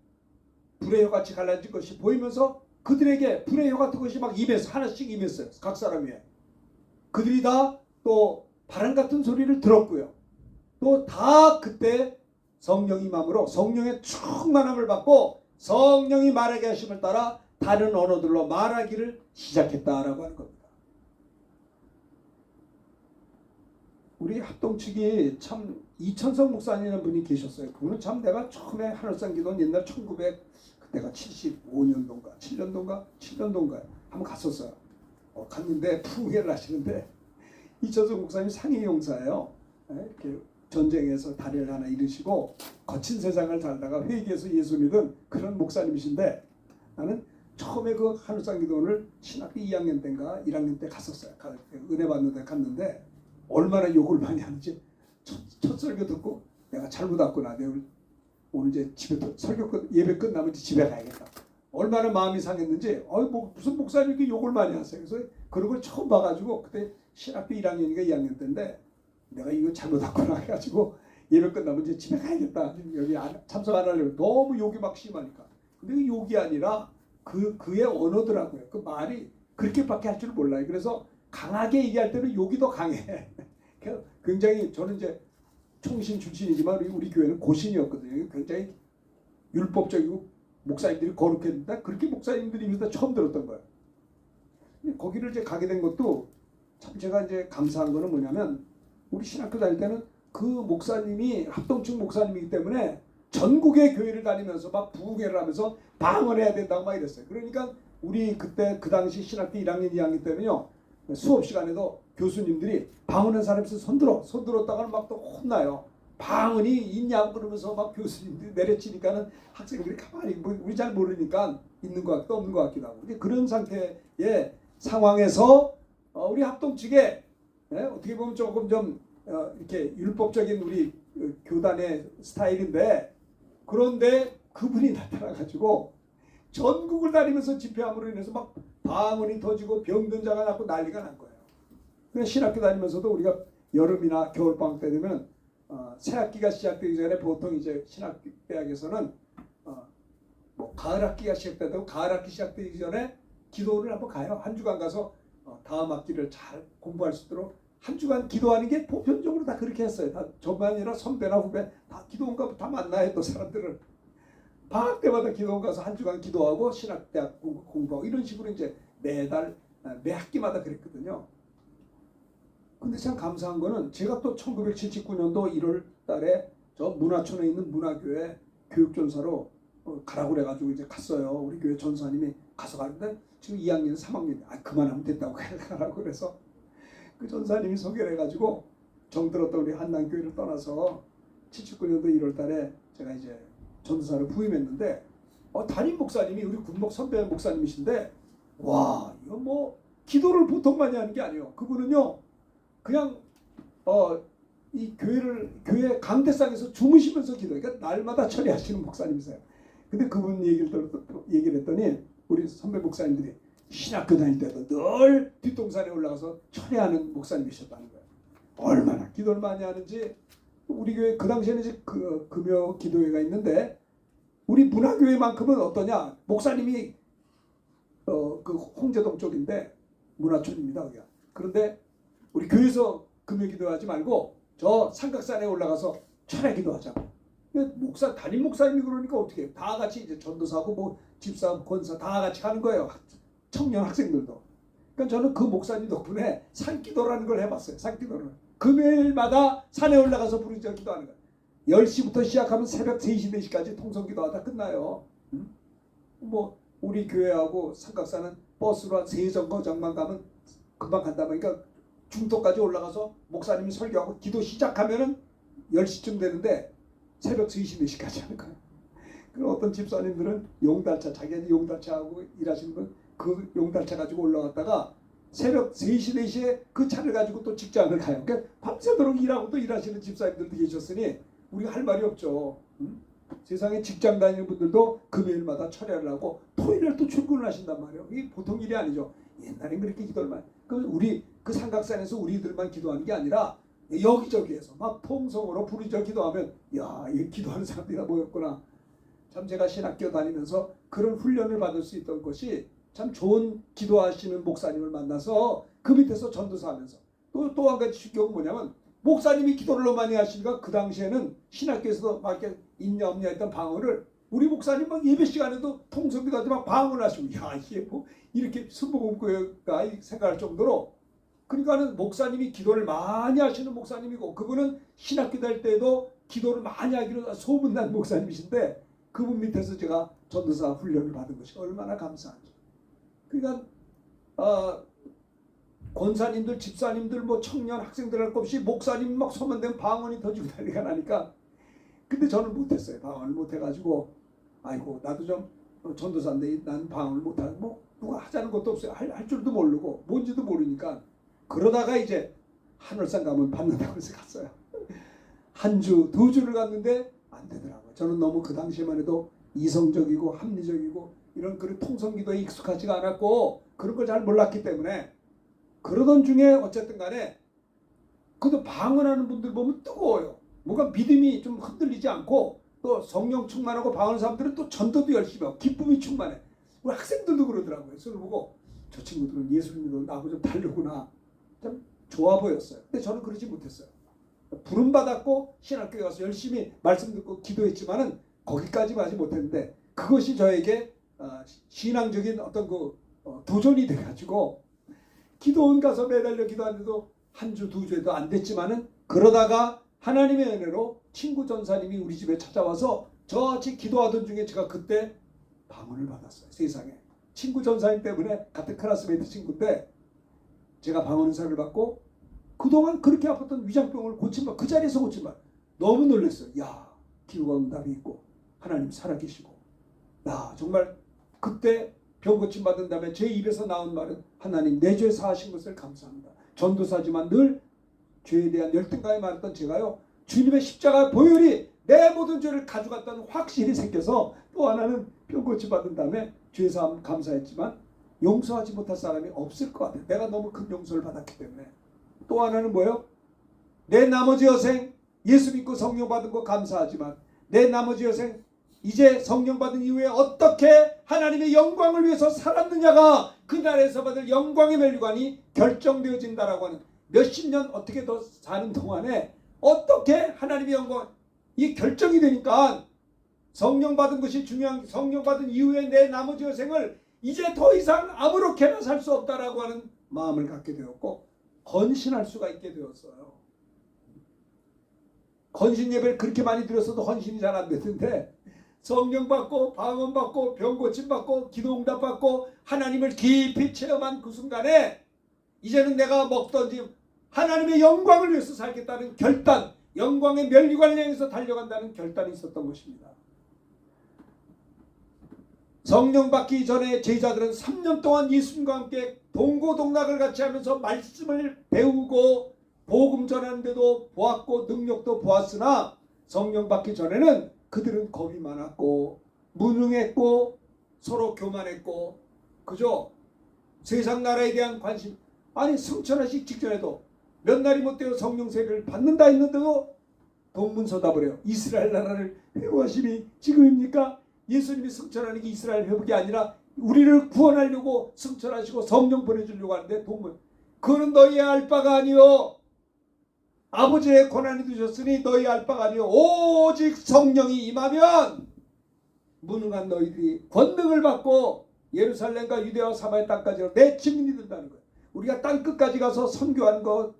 [SPEAKER 1] 불의 혀같이 갈라진 것이 보이면서 그들에게 불의 혀 같은 것이 막 임했어요. 하나씩 임했어요. 각 사람 위에. 그들이 다 또 바람 같은 소리를 들었고요. 또 다 그때 성령이 마음으로 성령의 충만함을 받고 성령이 말하게 하심을 따라 다른 언어들로 말하기를 시작했다라고 하는 겁니다. 우리 합동 측이 참 이천성 목사님이라는 분이 계셨어요. 그분은 참 내가 처음에 하늘산 기도는 옛날 그때가 75년도인가 7년도인가 한번 갔었어요. 갔는데 풍계를 하시는데 이천성 목사님 상해 용사예요. 이렇게 전쟁에서 다리를 하나 잃으시고 거친 세상을 살다가 회개해서 예수 믿은 그런 목사님이신데 나는 처음에 그 하늘산 기도원을 신학교 2학년 때인가 1학년 때 갔었어요. 은혜 받는 데 갔는데 얼마나 욕을 많이 하는지 첫 설교 듣고 내가 잘못 왔구나. 내가 오늘 이제 집에 예배 끝나면 이제 집에 가야겠다. 얼마나 마음이 상했는지 무슨 목사님 이렇게 욕을 많이 하세요. 그래서 그런 걸 처음 봐가지고 그때 신학교 1학년인가 2학년 때인데 내가 이거 잘못 왔구나 해가지고 예배 끝나면 이제 집에 가야겠다. 여기 참석 안 하려고 너무 욕이 막 심하니까. 근데 그 욕이 아니라 그의 언어더라고요. 그 말이 그렇게밖에 할 줄 몰라요. 그래서 강하게 얘기할 때는 욕이 더 강해. 굉장히 저는 이제 총신 출신이지만 우리 교회는 고신이었거든요. 굉장히 율법적이고 목사님들이 거룩했는데 그렇게 목사님들이 입에서 처음 들었던 거예요. 거기를 이제 가게 된 것도 참 제가 이제 감사한 거는 뭐냐면 우리 신학교 다닐 때는 그 목사님이 합동층 목사님이기 때문에 전국의 교회를 다니면서 막 부흥회를 하면서 방언해야 된다고 막 이랬어요. 그러니까 우리 그때 그 당시 신학교 1학년 2학년 때는요, 수업 시간에도 교수님들이 방언한 사람 있으면 손들었다가는 막 또 혼나요. 방언이 있냐고 그러면서 막 교수님들이 내려치니까는 학생들이 가만히 우리 잘 모르니까 있는 것 같기도 없는 것 같기도 하고. 그런 상태의 상황에서 우리 합동측에 어떻게 보면 조금 좀 이렇게 율법적인 우리 교단의 스타일인데, 그런데 그분이 나타나가지고 전국을 다니면서 집회함으로 인해서 막 방언이 터지고 병든 자가 낫고 난리가 난 거예요. 그래서 신학교 다니면서도 우리가 여름이나 겨울방학 때 되면 새학기가 시작되기 전에 보통 이제 신학대학에서는 뭐 가을학기가 시작되고 가을학기 시작되기 전에 기도를 한번 가요. 한 주간 가서 다음 학기를 잘 공부할 수 있도록 한 주간 기도하는 게 보편적으로 다 그렇게 했어요. 다 저만 아니라 선배나 후배 다 기도원가 다 만나요. 또 사람들을 방학 때마다 기도원 가서 한 주간 기도하고 신학대학 공부하고 이런 식으로 이제 매달 매 학기마다 그랬거든요. 근데 참 감사한 거는 제가 또 1979년도 1월 달에 저 문화촌에 있는 문화교회 교육전사로 가라고 그래가지고 이제 갔어요. 우리 교회 전사님이 가서 가는데 지금 2학년, 3학년 그만하면 된다고 가라고 그래서 그 전사님이 소개를 해가지고 정들었던 우리 한남교회를 떠나서 79년도 1월 달에 제가 이제 전도사를 부임했는데 담임 목사님이 우리 군목 선배 목사님이신데, 와 이거 뭐 기도를 보통 많이 하는 게 아니에요. 그분은요 그냥 이 교회 강대상에서 주무시면서 기도해. 그러니까 날마다 처리하시는 목사님이세요. 근데 그분 얘기를 했더니 우리 선배 목사님들이 신학교 다닐 때도 늘 뒷동산에 올라가서 철회하는 목사님이셨다는 거예요. 얼마나 기도를 많이 하는지. 우리 교회 그 당시에는 이제 금요 기도회가 있는데 우리 문화교회만큼은 어떠냐? 목사님이 그 홍제동 쪽인데 문화촌입니다. 거기가. 그런데 우리 교회에서 금요 기도하지 말고 저 삼각산에 올라가서 철회 기도하자고. 담임 목사님이 그러니까 어떻게 해요? 다 같이 이제 전도사고 뭐 집사, 권사 다 같이 가는 거예요. 청년 학생들도. 그러니까 저는 그 목사님 덕분에 산기도라는 걸 해봤어요. 산기도를. 금요일마다 산에 올라가서 부르짖어 기도하는 거예요. 10시부터 시작하면 새벽 3시, 4시까지 통성기도하다 끝나요. 뭐 우리 교회하고 삼각산은 버스로 한 3정거장만 가면 금방 간다 보니까 중도까지 올라가서 목사님이 설교하고 기도 시작하면은 10시쯤 되는데 새벽 3시, 4시까지 하는 거예요. 그리고 어떤 집사님들은 용달차, 자기한테 용달차하고 일하시는 분 그 용달차 가지고 올라갔다가 새벽 3시, 4시에 그 차를 가지고 또 직장을 가요. 그러니까 밤새도록 일하고 또 일하시는 집사님들도 계셨으니 우리가 할 말이 없죠. 세상에 직장 다니는 분들도 금요일마다 철야를 하고 토요일에 또 출근을 하신단 말이에요. 이게 보통 일이 아니죠. 옛날엔 그렇게 기도를 많이. 그럼 우리 그 삼각산에서 우리들만 기도하는 게 아니라 여기저기에서 막 통성으로 부르짖어 기도하면 이 기도하는 사람들이 다 모였구나. 참 제가 신학교 다니면서 그런 훈련을 받을 수 있던 것이 참 좋은 기도하시는 목사님을 만나서 그 밑에서 전도사하면서 또 한 가지 충격은 뭐냐면 목사님이 기도를 너무 많이 하시니까 그 당시에는 신학교에서도 막 이렇게 있냐 없냐 했던 방언을 우리 목사님 막 예배 시간에도 통성기도 하지 막 방언을 하시고 이게 뭐 이렇게 순복음교회가 생각할 정도로. 그러니까는 목사님이 기도를 많이 하시는 목사님이고 그분은 신학교 다닐 때도 기도를 많이 하기로 소문난 목사님이신데 그분 밑에서 제가 전도사 훈련을 받은 것이 얼마나 감사한지. 그러니까 권사님들, 집사님들, 뭐 청년, 학생들 할 것 없이 목사님 막 소문되면 방언이 터지고 난리가 나니까. 근데 저는 못했어요. 방언을 못해가지고 아이고 나도 좀 전도사인데 난 방언을 못하고 뭐 누가 하자는 것도 없어요. 할 줄도 모르고 뭔지도 모르니까. 그러다가 이제 하늘산 가면 받는다고 해서 갔어요. 한 주, 2주를 갔는데 안 되더라고요. 저는 너무 그 당시에만 해도 이성적이고 합리적이고 이런 그런 통성기도에 익숙하지가 않았고 그런 걸 잘 몰랐기 때문에 그러던 중에 어쨌든 간에 그래도 방언하는 분들 보면 뜨거워요. 뭔가 믿음이 좀 흔들리지 않고 또 성령 충만하고 방언하는 사람들은 또 전도도 열심히 하고 기쁨이 충만해. 우리 학생들도 그러더라고요. 그걸 보고 저 친구들은 예수를 믿어 나하고 좀 다르구나. 참 좋아 보였어요. 근데 저는 그러지 못했어요. 부름받았고 신학교에 가서 열심히 말씀 듣고 기도했지만은 거기까지 가지 못했는데 그것이 저에게 신앙적인 어떤 도전이 돼가지고 기도원 가서 매달려 기도하는데도 한 주, 2주에도 안 됐지만은 그러다가 하나님의 은혜로 친구 전사님이 우리 집에 찾아와서 저같이 기도하던 중에 제가 그때 방언을 받았어요. 세상에. 친구 전사님 때문에 같은 클래스메이트 친구인데 제가 방언 은사를 받고 그동안 그렇게 아팠던 위장병을 고침받 그 자리에서 고침받 너무 놀랐어요. 야, 기도가 응답이 있고 하나님 살아계시고 야, 정말 그때 병 고침받은 다음에 제 입에서 나온 말은 하나님 내 죄 사하신 것을 감사합니다. 전도사지만 늘 죄에 대한 열등감에 말했던 제가요, 주님의 십자가 보혈이 내 모든 죄를 가져갔다는 확신이 생겨서 또 하나는 병 고침받은 다음에 죄사함 감사했지만 용서하지 못할 사람이 없을 것 같아요. 내가 너무 큰 용서를 받았기 때문에. 또 하나는 뭐예요? 내 나머지 여생 예수 믿고 성령 받은 거 감사하지만 내 나머지 여생 이제 성령 받은 이후에 어떻게 하나님의 영광을 위해서 살았느냐가 그날에서 받을 영광의 멸류관이 결정되어진다라고 하는 몇십 년 어떻게 더 사는 동안에 어떻게 하나님의 영광 이 결정이 되니까 성령 받은 것이 중요한 성령 받은 이후에 내 나머지 여생을 이제 더 이상 아무렇게나 살 수 없다라고 하는 마음을 갖게 되었고 헌신할 수가 있게 되었어요. 헌신 예배를 그렇게 많이 드렸어도 헌신이 잘 안 됐는데 성령 받고 방언 받고 병 고침 받고 기도 응답 받고 하나님을 깊이 체험한 그 순간에 이제는 내가 먹던지 하나님의 영광을 위해서 살겠다는 결단, 영광의 멸류관을 향해서 달려간다는 결단이 있었던 것입니다. 성령 받기 전에 제자들은 3년 동안 예수님과 함께 동고동락을 같이 하면서 말씀을 배우고 복음 전하는데도 보았고 능력도 보았으나 성령 받기 전에는 그들은 겁이 많았고 무능했고 서로 교만했고 그죠? 세상 나라에 대한 관심 아니 성천하식 직전에도 몇 날이 못 되어 성령 세례를 받는다 했는데도 동문서답을 해요. 이스라엘 나라를 회복하심이 지금입니까? 예수님이 승천하는 게 이스라엘 회복이 아니라 우리를 구원하려고 승천하시고 성령 보내주려고 하는데 동문 그는 너희의 알 바가 아니요 아버지의 권한이 두셨으니 너희 알 바가 아니요 오직 성령이 임하면 무능한 너희들이 권능을 받고 예루살렘과 유대와 사마리아 땅까지 내 증인이 된다는 거예요. 우리가 땅 끝까지 가서 선교하는 것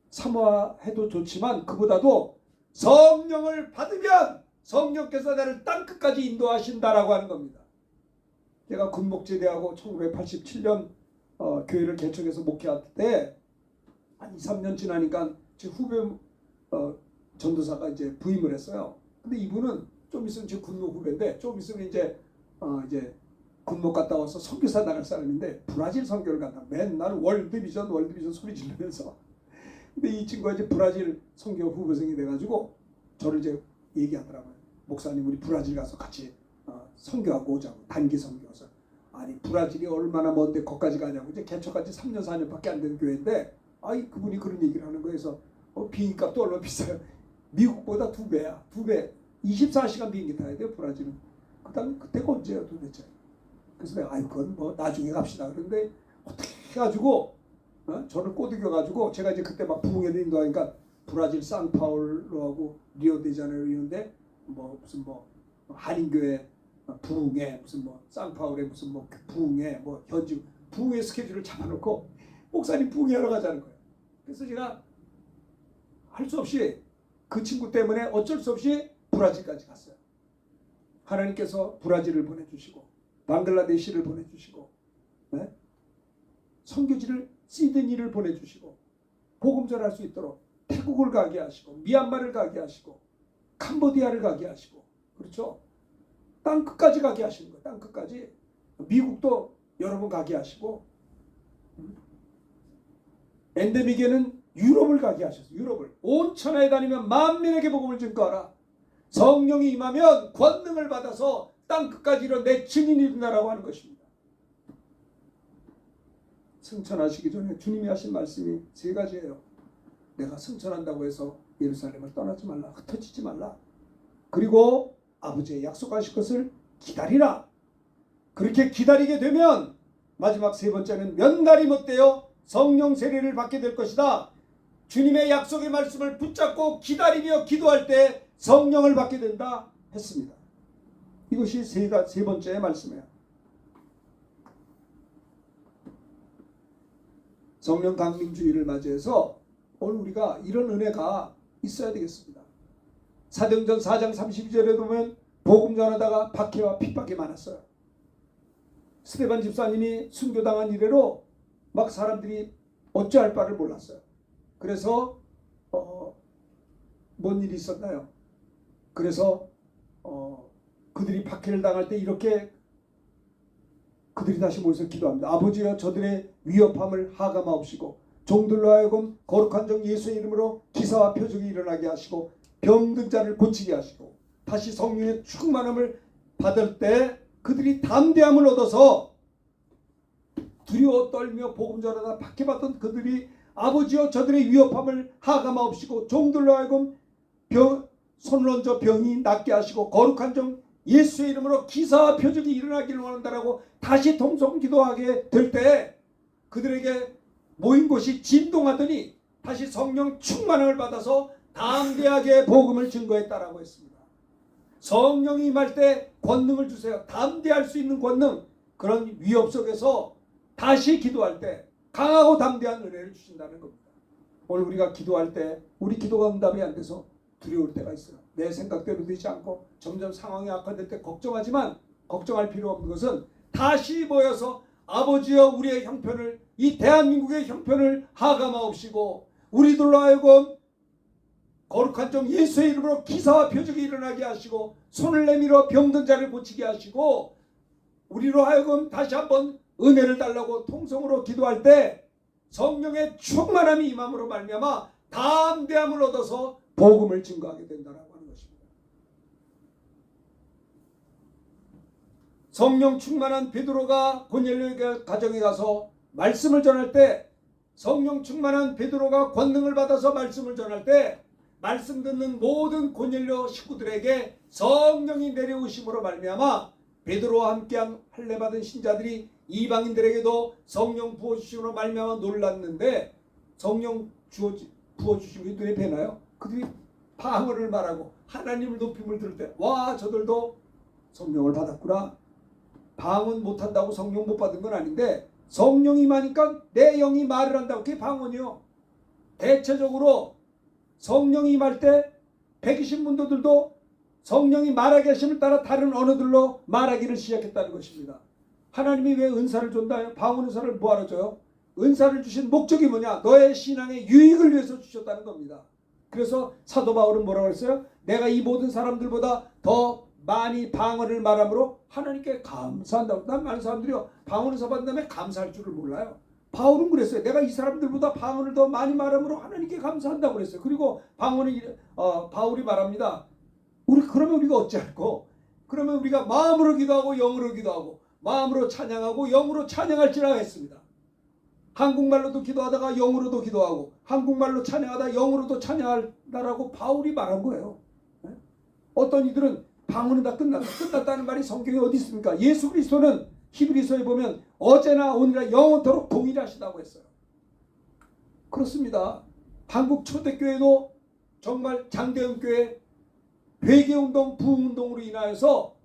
[SPEAKER 1] 사모해도 좋지만 그보다도 성령을 받으면 성령께서 나를 땅 끝까지 인도하신다라고 하는 겁니다. 제가 군목제대하고 1987년 교회를 개척해서 목회할 때 한 2, 3년 지나니까 제 후배 전도사가 이제 부임을 했어요. 근데 이분은 좀 있으면 제 군목 후배인데 좀 있으면 이제 군목 갔다 와서 선교사 나갈 사람인데 브라질 선교를 간다. 맨날 월드비전 소리 지르면서. 근데 이 친구가 이제 브라질 선교 후보생이 돼가지고 저를 이제 얘기하더라고요. 목사님 우리 브라질 가서 같이 선교하고 오자고. 단기 선교해서. 아니 브라질이 얼마나 먼데 거기까지 가냐고. 이제 개척한 지 3년 4년밖에 안 된 교회인데 아이 그분이 그런 얘기를 하는 거에서 비행값도 얼마 비싸요. 미국보다 2배야. 2배. 24시간 비행기 타야 돼요 브라질은. 그다음에 그때가 언제야 도대체. 그래서 내가 아이 그건 뭐 나중에 갑시다. 그런데 어떻게 해가지고 저를 꼬드겨가지고 제가 이제 그때 막 부흥회도 인도하니까 브라질 상파울로하고 리오데자네이루 이런데 뭐 무슨 뭐 한인교회 부흥회 무슨 뭐 상파울에 무슨 뭐 부흥회 뭐 현지 부흥회 스케줄을 잡아놓고 목사님 부흥회하러 가자는 거예요. 그래서 제가 할 수 없이 그 친구 때문에 어쩔 수 없이 브라질까지 갔어요. 하나님께서 브라질을 보내주시고 방글라데시를 보내주시고 선교지를 시드니를 보내주시고 복음 전할 수 있도록 태국을 가게 하시고 미얀마를 가게 하시고 캄보디아를 가게 하시고 그렇죠. 땅 끝까지 가게 하시는 거예요. 땅 끝까지. 미국도 여러 번 가게 하시고 엔데믹에는 유럽을 가게 하셨어요. 유럽을. 온 천하에 다니면 만민에게 복음을 증거하라. 성령이 임하면 권능을 받아서 땅 끝까지 이런 내 증인이 된다라고 하는 것입니다. 승천하시기 전에 주님이 하신 말씀이 3가지예요. 내가 승천한다고 해서 예루살렘을 떠나지 말라. 흩어지지 말라. 그리고 아버지의 약속하실 것을 기다리라. 그렇게 기다리게 되면 마지막 3번째는 몇 날이 못되어 성령 세례를 받게 될 것이다. 주님의 약속의 말씀을 붙잡고 기다리며 기도할 때 성령을 받게 된다 했습니다. 이것이 3번째 말씀이에요. 성령 강림주의를 맞이해서 오늘 우리가 이런 은혜가 있어야 되겠습니다. 사도행전 4장 32절에 보면 복음 전하다가 박해와 핍박이 많았어요. 스데반 집사님이 순교당한 이래로 막 사람들이 어찌할 바를 몰랐어요. 그래서 뭔 일이 있었나요? 그래서 그들이 박해를 당할 때 이렇게 그들이 다시 모여서 기도합니다. 아버지여 저들의 위협함을 하감하옵시고 종들로 하여금 거룩한 종 예수의 이름으로 기사와 표적이 일어나게 하시고 병든 자를 고치게 하시고 다시 성령의 충만함을 받을 때 그들이 담대함을 얻어서 두려워 떨며 복음 전하다 박해받던 그들이 아버지여 저들의 위협함을 하감하옵시고 종들로 하여금 손을 얹어 병이 낫게 하시고 거룩한 종 예수의 이름으로 기사와 표적이 일어나기를 원한다라고 다시 통성 기도하게 될 때 그들에게 모인 곳이 진동하더니 다시 성령 충만함을 받아서 담대하게 복음을 증거했다라고 했습니다. 성령이 임할 때 권능을 주세요. 담대할 수 있는 권능, 그런 위협 속에서 다시 기도할 때 강하고 담대한 은혜를 주신다는 겁니다. 오늘 우리가 기도할 때 우리 기도가 응답이 안 돼서 두려울 때가 있어요. 내 생각대로 되지 않고 점점 상황이 악화될 때 걱정하지만 걱정할 필요 없는 것은 다시 모여서 아버지여 우리의 형편을, 이 대한민국의 형편을 하감하옵시고 우리들로 하여금 거룩한 종 예수의 이름으로 기사와 표적이 일어나게 하시고 손을 내밀어 병든 자를 고치게 하시고 우리로 하여금 다시 한번 은혜를 달라고 통성으로 기도할 때 성령의 충만함이 임함으로 말미암아 담대함을 얻어서 복음을 증거하게 된다라고 하는 것입니다. 성령 충만한 베드로가 고넬료의 가정에 가서 말씀을 전할 때 성령 충만한 베드로가 권능을 받아서 말씀을 전할 때 말씀 듣는 모든 고넬료 식구들에게 성령이 내려오심으로 말미암아 베드로와 함께한 할례 받은 신자들이 이방인들에게도 성령 부어주심으로 말미암아 놀랐는데 성령 부어주신 게 눈에 뵈나요? 그들이 방언을 말하고 하나님을 높임을 들을 때 와 저들도 성령을 받았구나. 방언 못한다고 성령 못 받은 건 아닌데 성령이 임하니까 내 영이 말을 한다고. 그게 방언이요. 대체적으로 성령이 임할 때 백이신 분들도 성령이 말하게 하심을 따라 다른 언어들로 말하기를 시작했다는 것입니다. 하나님이 왜 은사를 준다요? 방언 은사를 뭐하러 줘요? 은사를 주신 목적이 뭐냐? 너의 신앙의 유익을 위해서 주셨다는 겁니다. 그래서 사도 바울은 뭐라고 했어요? 내가 이 모든 사람들보다 더 많이 방언을 말함으로 하나님께 감사한다고. 난 많은 사람들이요 방언 은사 받은 다음에 감사할 줄을 몰라요. 바울은 그랬어요. 내가 이 사람들보다 방언을 더 많이 말함으로 하나님께 감사한다고 그랬어요. 그리고 바울이 말합니다. 그러면 우리가 어찌할꼬? 그러면 우리가 마음으로 기도하고 영으로 기도하고 마음으로 찬양하고 영으로 찬양할지라 했습니다. 한국말로도 기도하다가 영으로도 기도하고 한국말로 찬양하다 영으로도 찬양하라고 바울이 말한 거예요. 어떤 이들은 방언은 다 끝났다는 말이 성경에 어디 있습니까? 예수 그리스도는 히브리서에 보면 어제나 오늘이나 영원토록 동일하시다고 했어요. 그렇습니다. 한국 초대교회도 정말 장대은교회 회개운동, 부흥운동으로 인하여서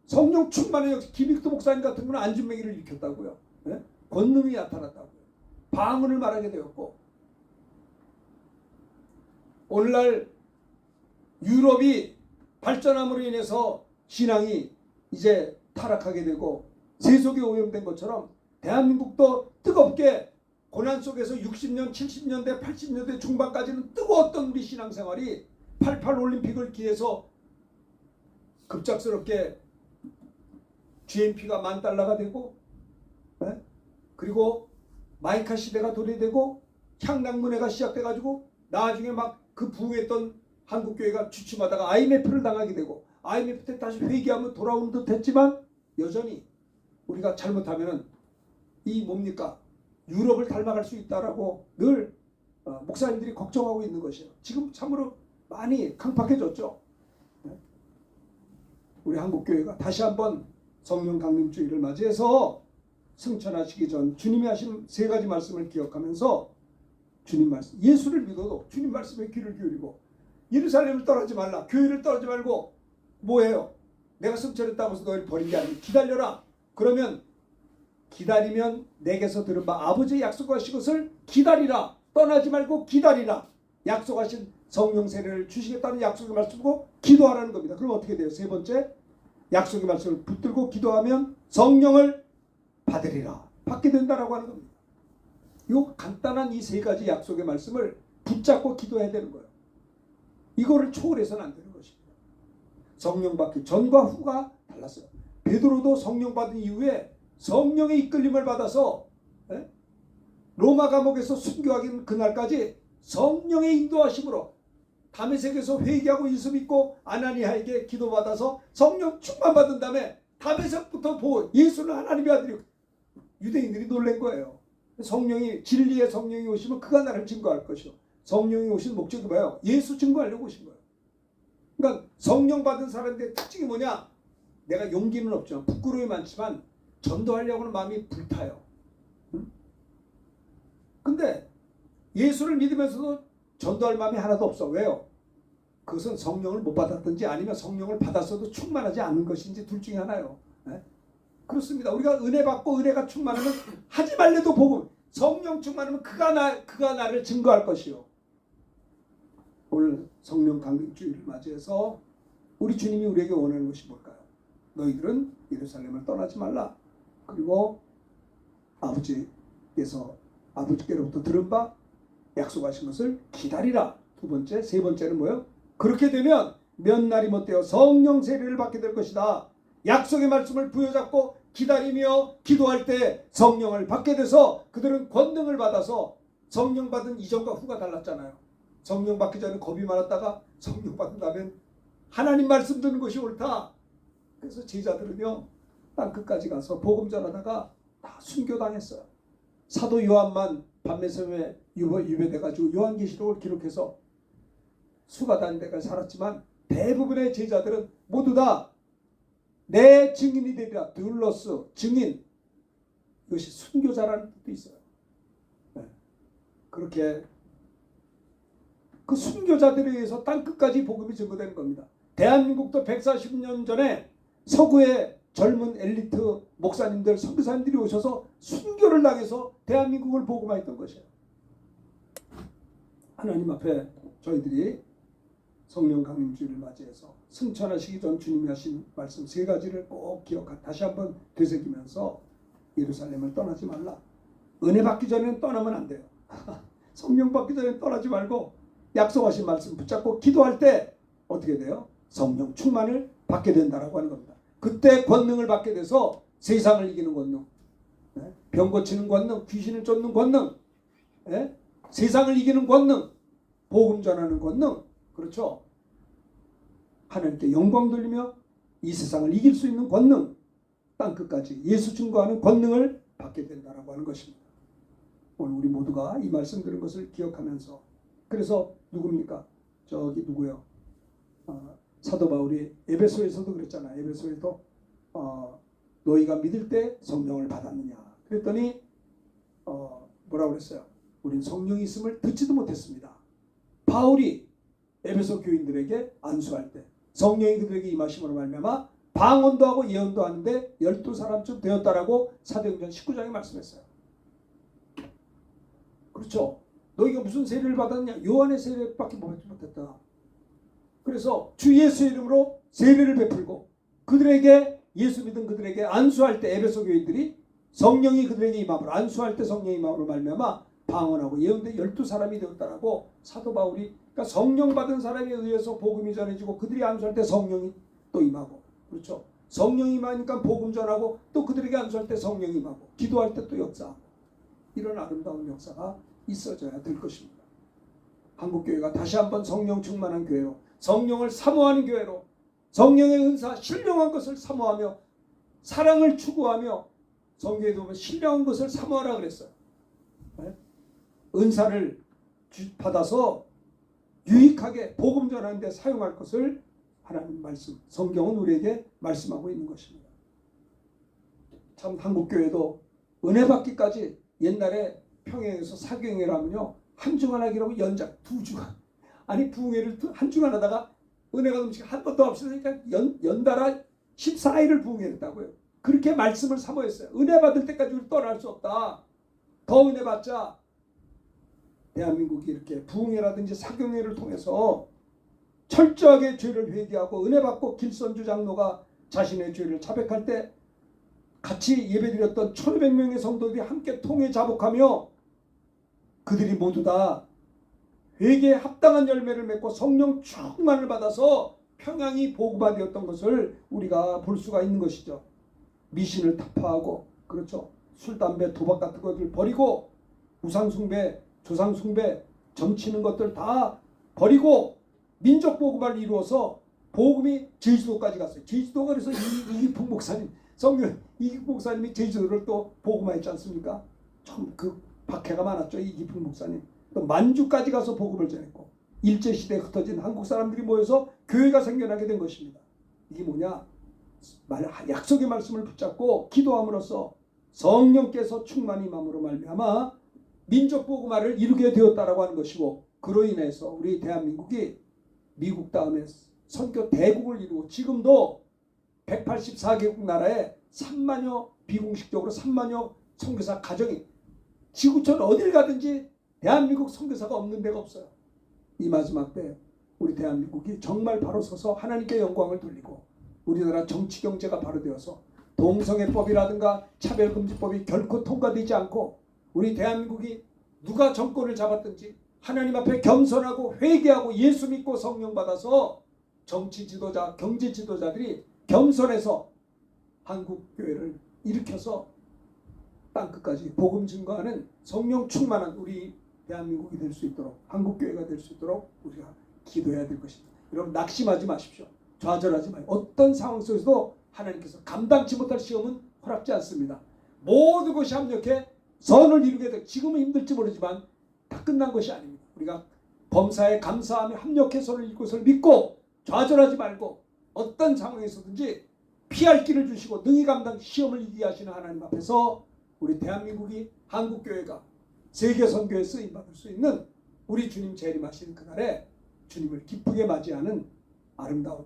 [SPEAKER 1] 성령 충만의 역시 김익도 목사님 같은 분은 안진뱅이를 일으켰다고요. 네? 권능이 나타났다고요. 방언을 말하게 되었고 오늘날 유럽이 발전함으로 인해서 신앙이 이제 타락하게 되고 세속에 오염된 것처럼 대한민국도 뜨겁게 고난 속에서 60년, 70년대, 80년대 중반까지는 뜨거웠던 우리 신앙생활이 88 올림픽을 기해서 급작스럽게 GNP가 $10,000가 되고 네? 그리고 마이카 시대가 도래되고 향락문화가 시작돼가지고 나중에 막 그 부흥했던 한국교회가 주춤하다가 IMF를 당하게 되고 IMF 때 다시 회개하면 돌아오는 듯 했지만 여전히 우리가 잘못하면 이 뭡니까? 유럽을 닮아갈 수 있다라고 늘 목사님들이 걱정하고 있는 것이에요. 지금 참으로 많이 강팍해졌죠. 우리 한국교회가 다시 한번 성령 강림주의를 맞이해서 승천하시기 전 주님이 하신 세 가지 말씀을 기억하면서 주님 말씀, 예수를 믿어도 주님 말씀에 귀를 기울이고 예루살렘을 떠나지 말라. 교회를 떠나지 말고 뭐해요? 내가 승천했다고 해서 너희를 버린 게 아니고 기다려라. 그러면 기다리면 내게서 들은 바 아버지의 약속하신 것을 기다리라. 떠나지 말고 기다리라. 약속하신 성령 세례를 주시겠다는 약속의 말씀이고 기도하라는 겁니다. 그럼 어떻게 돼요? 세 번째, 약속의 말씀을 붙들고 기도하면 성령을 받으리라. 받게 된다라고 하는 겁니다. 이 간단한 이 세 가지 약속의 말씀을 붙잡고 기도해야 되는 거예요. 이거를 초월해서는 안 되는 것입니다. 성령 받기 전과 후가 달랐어요. 베드로도 성령 받은 이후에 성령의 이끌림을 받아서 로마 감옥에서 순교하긴 그날까지 성령의 인도하심으로 다메섹에서 회개하고 예수 믿고 아나니아에게 기도받아서 성령 충만 받은 다음에 다메섹부터 보고 예수는 하나님의 아들이고 유대인들이 놀란 거예요. 성령이 진리의 성령이 오시면 그가 나를 증거할 것이요. 성령이 오신 목적이 뭐예요? 예수 증거하려고 오신 거예요. 그러니까 성령 받은 사람들의 특징이 뭐냐? 내가 용기는 없지만 부끄러움이 많지만 전도하려고 하는 마음이 불타요. 근데 예수를 믿으면서도 전도할 마음이 하나도 없어. 왜요? 그것은 성령을 못 받았든지 아니면 성령을 받았어도 충만하지 않은 것인지 둘 중에 하나요. 네? 그렇습니다. 우리가 은혜 받고 은혜가 충만하면 하지 말래도 복음. 성령 충만하면 그가 나를 증거할 것이요. 오늘 성령 강림주일을 맞이해서 우리 주님이 우리에게 원하는 것이 뭘까요? 너희들은 예루살렘을 떠나지 말라. 그리고 아버지께로부터 들은 바 약속하신 것을 기다리라. 두 번째, 세 번째는 뭐예요? 그렇게 되면 몇 날이 못되어 성령 세례를 받게 될 것이다. 약속의 말씀을 부여잡고 기다리며 기도할 때 성령을 받게 돼서 그들은 권능을 받아서 성령 받은 이전과 후가 달랐잖아요. 성령 받기 전에 겁이 많았다가 성령 받은 다음에 하나님 말씀 듣는 것이 옳다. 그래서 제자들은요 땅끝까지 가서 복음 전하다가 다 순교당했어요. 사도 요한만 밤매섬에 유배돼가지고 요한계시록을 기록해서 수가 다닌 데까지 살았지만 대부분의 제자들은 모두 다 내 증인이 되리라. 둘러스 증인. 이것이 순교자라는 뜻도 있어요. 네. 그렇게 그 순교자들에 의해서 땅끝까지 복음이 증거되는 겁니다. 대한민국도 140년 전에 서구의 젊은 엘리트 목사님들, 선교사님들이 오셔서 순교를 당해서 대한민국을 복음화했던 것이에요. 하나님 앞에 저희들이 성령 강림주일을 맞이해서 승천하시기 전 주님이 하신 말씀 세 가지를 꼭 다시 한번 되새기면서 예루살렘을 떠나지 말라. 은혜 받기 전에는 떠나면 안 돼요. 성령 받기 전에는 떠나지 말고 약속하신 말씀 붙잡고 기도할 때 어떻게 돼요? 성령 충만을 받게 된다라고 하는 겁니다. 그때 권능을 받게 돼서 세상을 이기는 권능, 병 고치는 권능, 귀신을 쫓는 권능, 세상을 이기는 권능, 복음 전하는 권능, 그렇죠? 하나님께 영광 돌리며 이 세상을 이길 수 있는 권능, 땅끝까지 예수 증거하는 권능을 받게 된다라고 하는 것입니다. 오늘 우리 모두가 이 말씀 들은 것을 기억하면서, 그래서 누굽니까? 저기 누구요? 사도 바울이 에베소에서도 그랬잖아요. 에베소에도 너희가 믿을 때 성령을 받았느냐. 그랬더니 뭐라고 그랬어요? 우린 성령이 있음을 듣지도 못했습니다. 바울이 에베소 교인들에게 안수할 때 성령이 그들에게 임하심으로 말미암아 방언도 하고 예언도 하는데 12사람쯤 되었다라고 사도행전 19장에 말씀했어요. 그렇죠? 너희가 무슨 세례를 받았냐? 요한의 세례밖에 받지 못했다. 그래서 주 예수의 이름으로 세례를 베풀고 그들에게 예수 믿은 그들에게 안수할 때 에베소 교인들이 성령이 그들에게 임함으로 안수할 때 성령이 임함으로 말미암아 방언하고 예언대 12사람이 되었다라고 사도 바울이, 그러니까 성령 받은 사람에 의해서 복음이 전해지고 그들이 안수할 때 성령이 또 임하고, 그렇죠? 성령이 임하니까 복음 전하고 또 그들에게 안수할 때 성령이 임하고 기도할 때 또 역사하고, 이런 아름다운 역사가 있어져야 될 것입니다. 한국교회가 다시 한번 성령 충만한 교회로, 성령을 사모하는 교회로, 성령의 은사 신령한 것을 사모하며 사랑을 추구하며, 성경에도 보면 신령한 것을 사모하라 그랬어요. 은사를 받아서 유익하게 복음 전하는 데 사용할 것을 하나님 말씀, 성경은 우리에게 말씀하고 있는 것입니다. 참 한국교회도 은혜 받기까지 옛날에 평양에서 사경회를 하면요, 한 주간 하기라고 연장 2주간, 아니 부흥회를 한 주간 하다가 은혜가 넘치게 한 번도 없으니까 연달아 14일을 부흥회를 했다고요. 그렇게 말씀을 사모했어요. 은혜 받을 때까지 우리 떠날 수 없다. 더 은혜 받자. 대한민국이 이렇게 부흥회라든지 사경회를 통해서 철저하게 죄를 회개하고 은혜 받고 길선주 장로가 자신의 죄를 자백할 때 같이 예배드렸던 1,500명의 성도들이 함께 통해 자복하며 그들이 모두 다 회개에 합당한 열매를 맺고 성령 충만을 받아서 평양이 복음화 되었던 것을 우리가 볼 수가 있는 것이죠. 미신을 타파하고, 그렇죠, 술, 담배, 도박 같은 것들 버리고 우상숭배, 조상숭배, 점치는 것들 다 버리고 민족 복음화를 이루어서 복음이 제주도까지 갔어요. 제주도가 그래서 이기풍 목사님, 성령 이기풍 목사님이 제주도를 또 복음화했지 않습니까? 참 그 박해가 많았죠. 이기풍 목사님. 또 만주까지 가서 복음을 전했고 일제시대에 흩어진 한국 사람들이 모여서 교회가 생겨나게 된 것입니다. 이게 뭐냐? 약속의 말씀을 붙잡고 기도함으로써 성령께서 충만히 임함으로 말미암아 민족 복음화를 이루게 되었다라고 하는 것이고, 그로 인해서 우리 대한민국이 미국 다음에 선교 대국을 이루고 지금도 184개국 나라에 3만여, 비공식적으로 3만여 선교사 가정이, 지구촌 어딜 가든지 대한민국 선교사가 없는 데가 없어요. 이 마지막 때 우리 대한민국이 정말 바로 서서 하나님께 영광을 돌리고 우리나라 정치 경제가 바로 되어서 동성애법이라든가 차별금지법이 결코 통과되지 않고 우리 대한민국이 누가 정권을 잡았든지 하나님 앞에 겸손하고 회개하고 예수 믿고 성령 받아서 정치 지도자, 경제 지도자들이 겸손해서 한국 교회를 일으켜서 땅끝까지 복음 증거하는 성령 충만한 우리 대한민국이 될 수 있도록, 한국 교회가 될 수 있도록 우리가 기도해야 될 것입니다. 여러분 낙심하지 마십시오. 좌절하지 마요. 어떤 상황 속에서도 하나님께서 감당치 못할 시험은 허락지 않습니다. 모든 것이 합력해 선을 이루게 돼. 지금은 힘들지 모르지만 다 끝난 것이 아닙니다. 우리가 범사에 감사하며 합력해 선을 이룰 것을 믿고 좌절하지 말고 어떤 상황에서든지 피할 길을 주시고 능히 감당 시험을 이기게 하시는 하나님 앞에서 우리 대한민국이, 한국교회가 세계 선교에 쓰임받을 수 있는 우리 주님 재림하시는 그날에 주님을 기쁘게 맞이하는 아름다운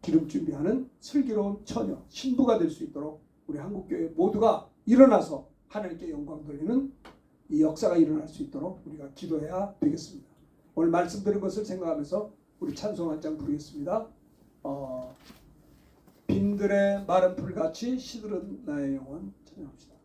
[SPEAKER 1] 기름 준비하는 슬기로운 처녀, 신부가 될 수 있도록 우리 한국교회 모두가 일어나서 하나님께 영광 돌리는 이 역사가 일어날 수 있도록 우리가 기도해야 되겠습니다. 오늘 말씀 드린 것을 생각하면서 우리 찬송 한 장 부르겠습니다. 빈들의 마른 풀같이 시들은 나의 영혼 찬양합시다.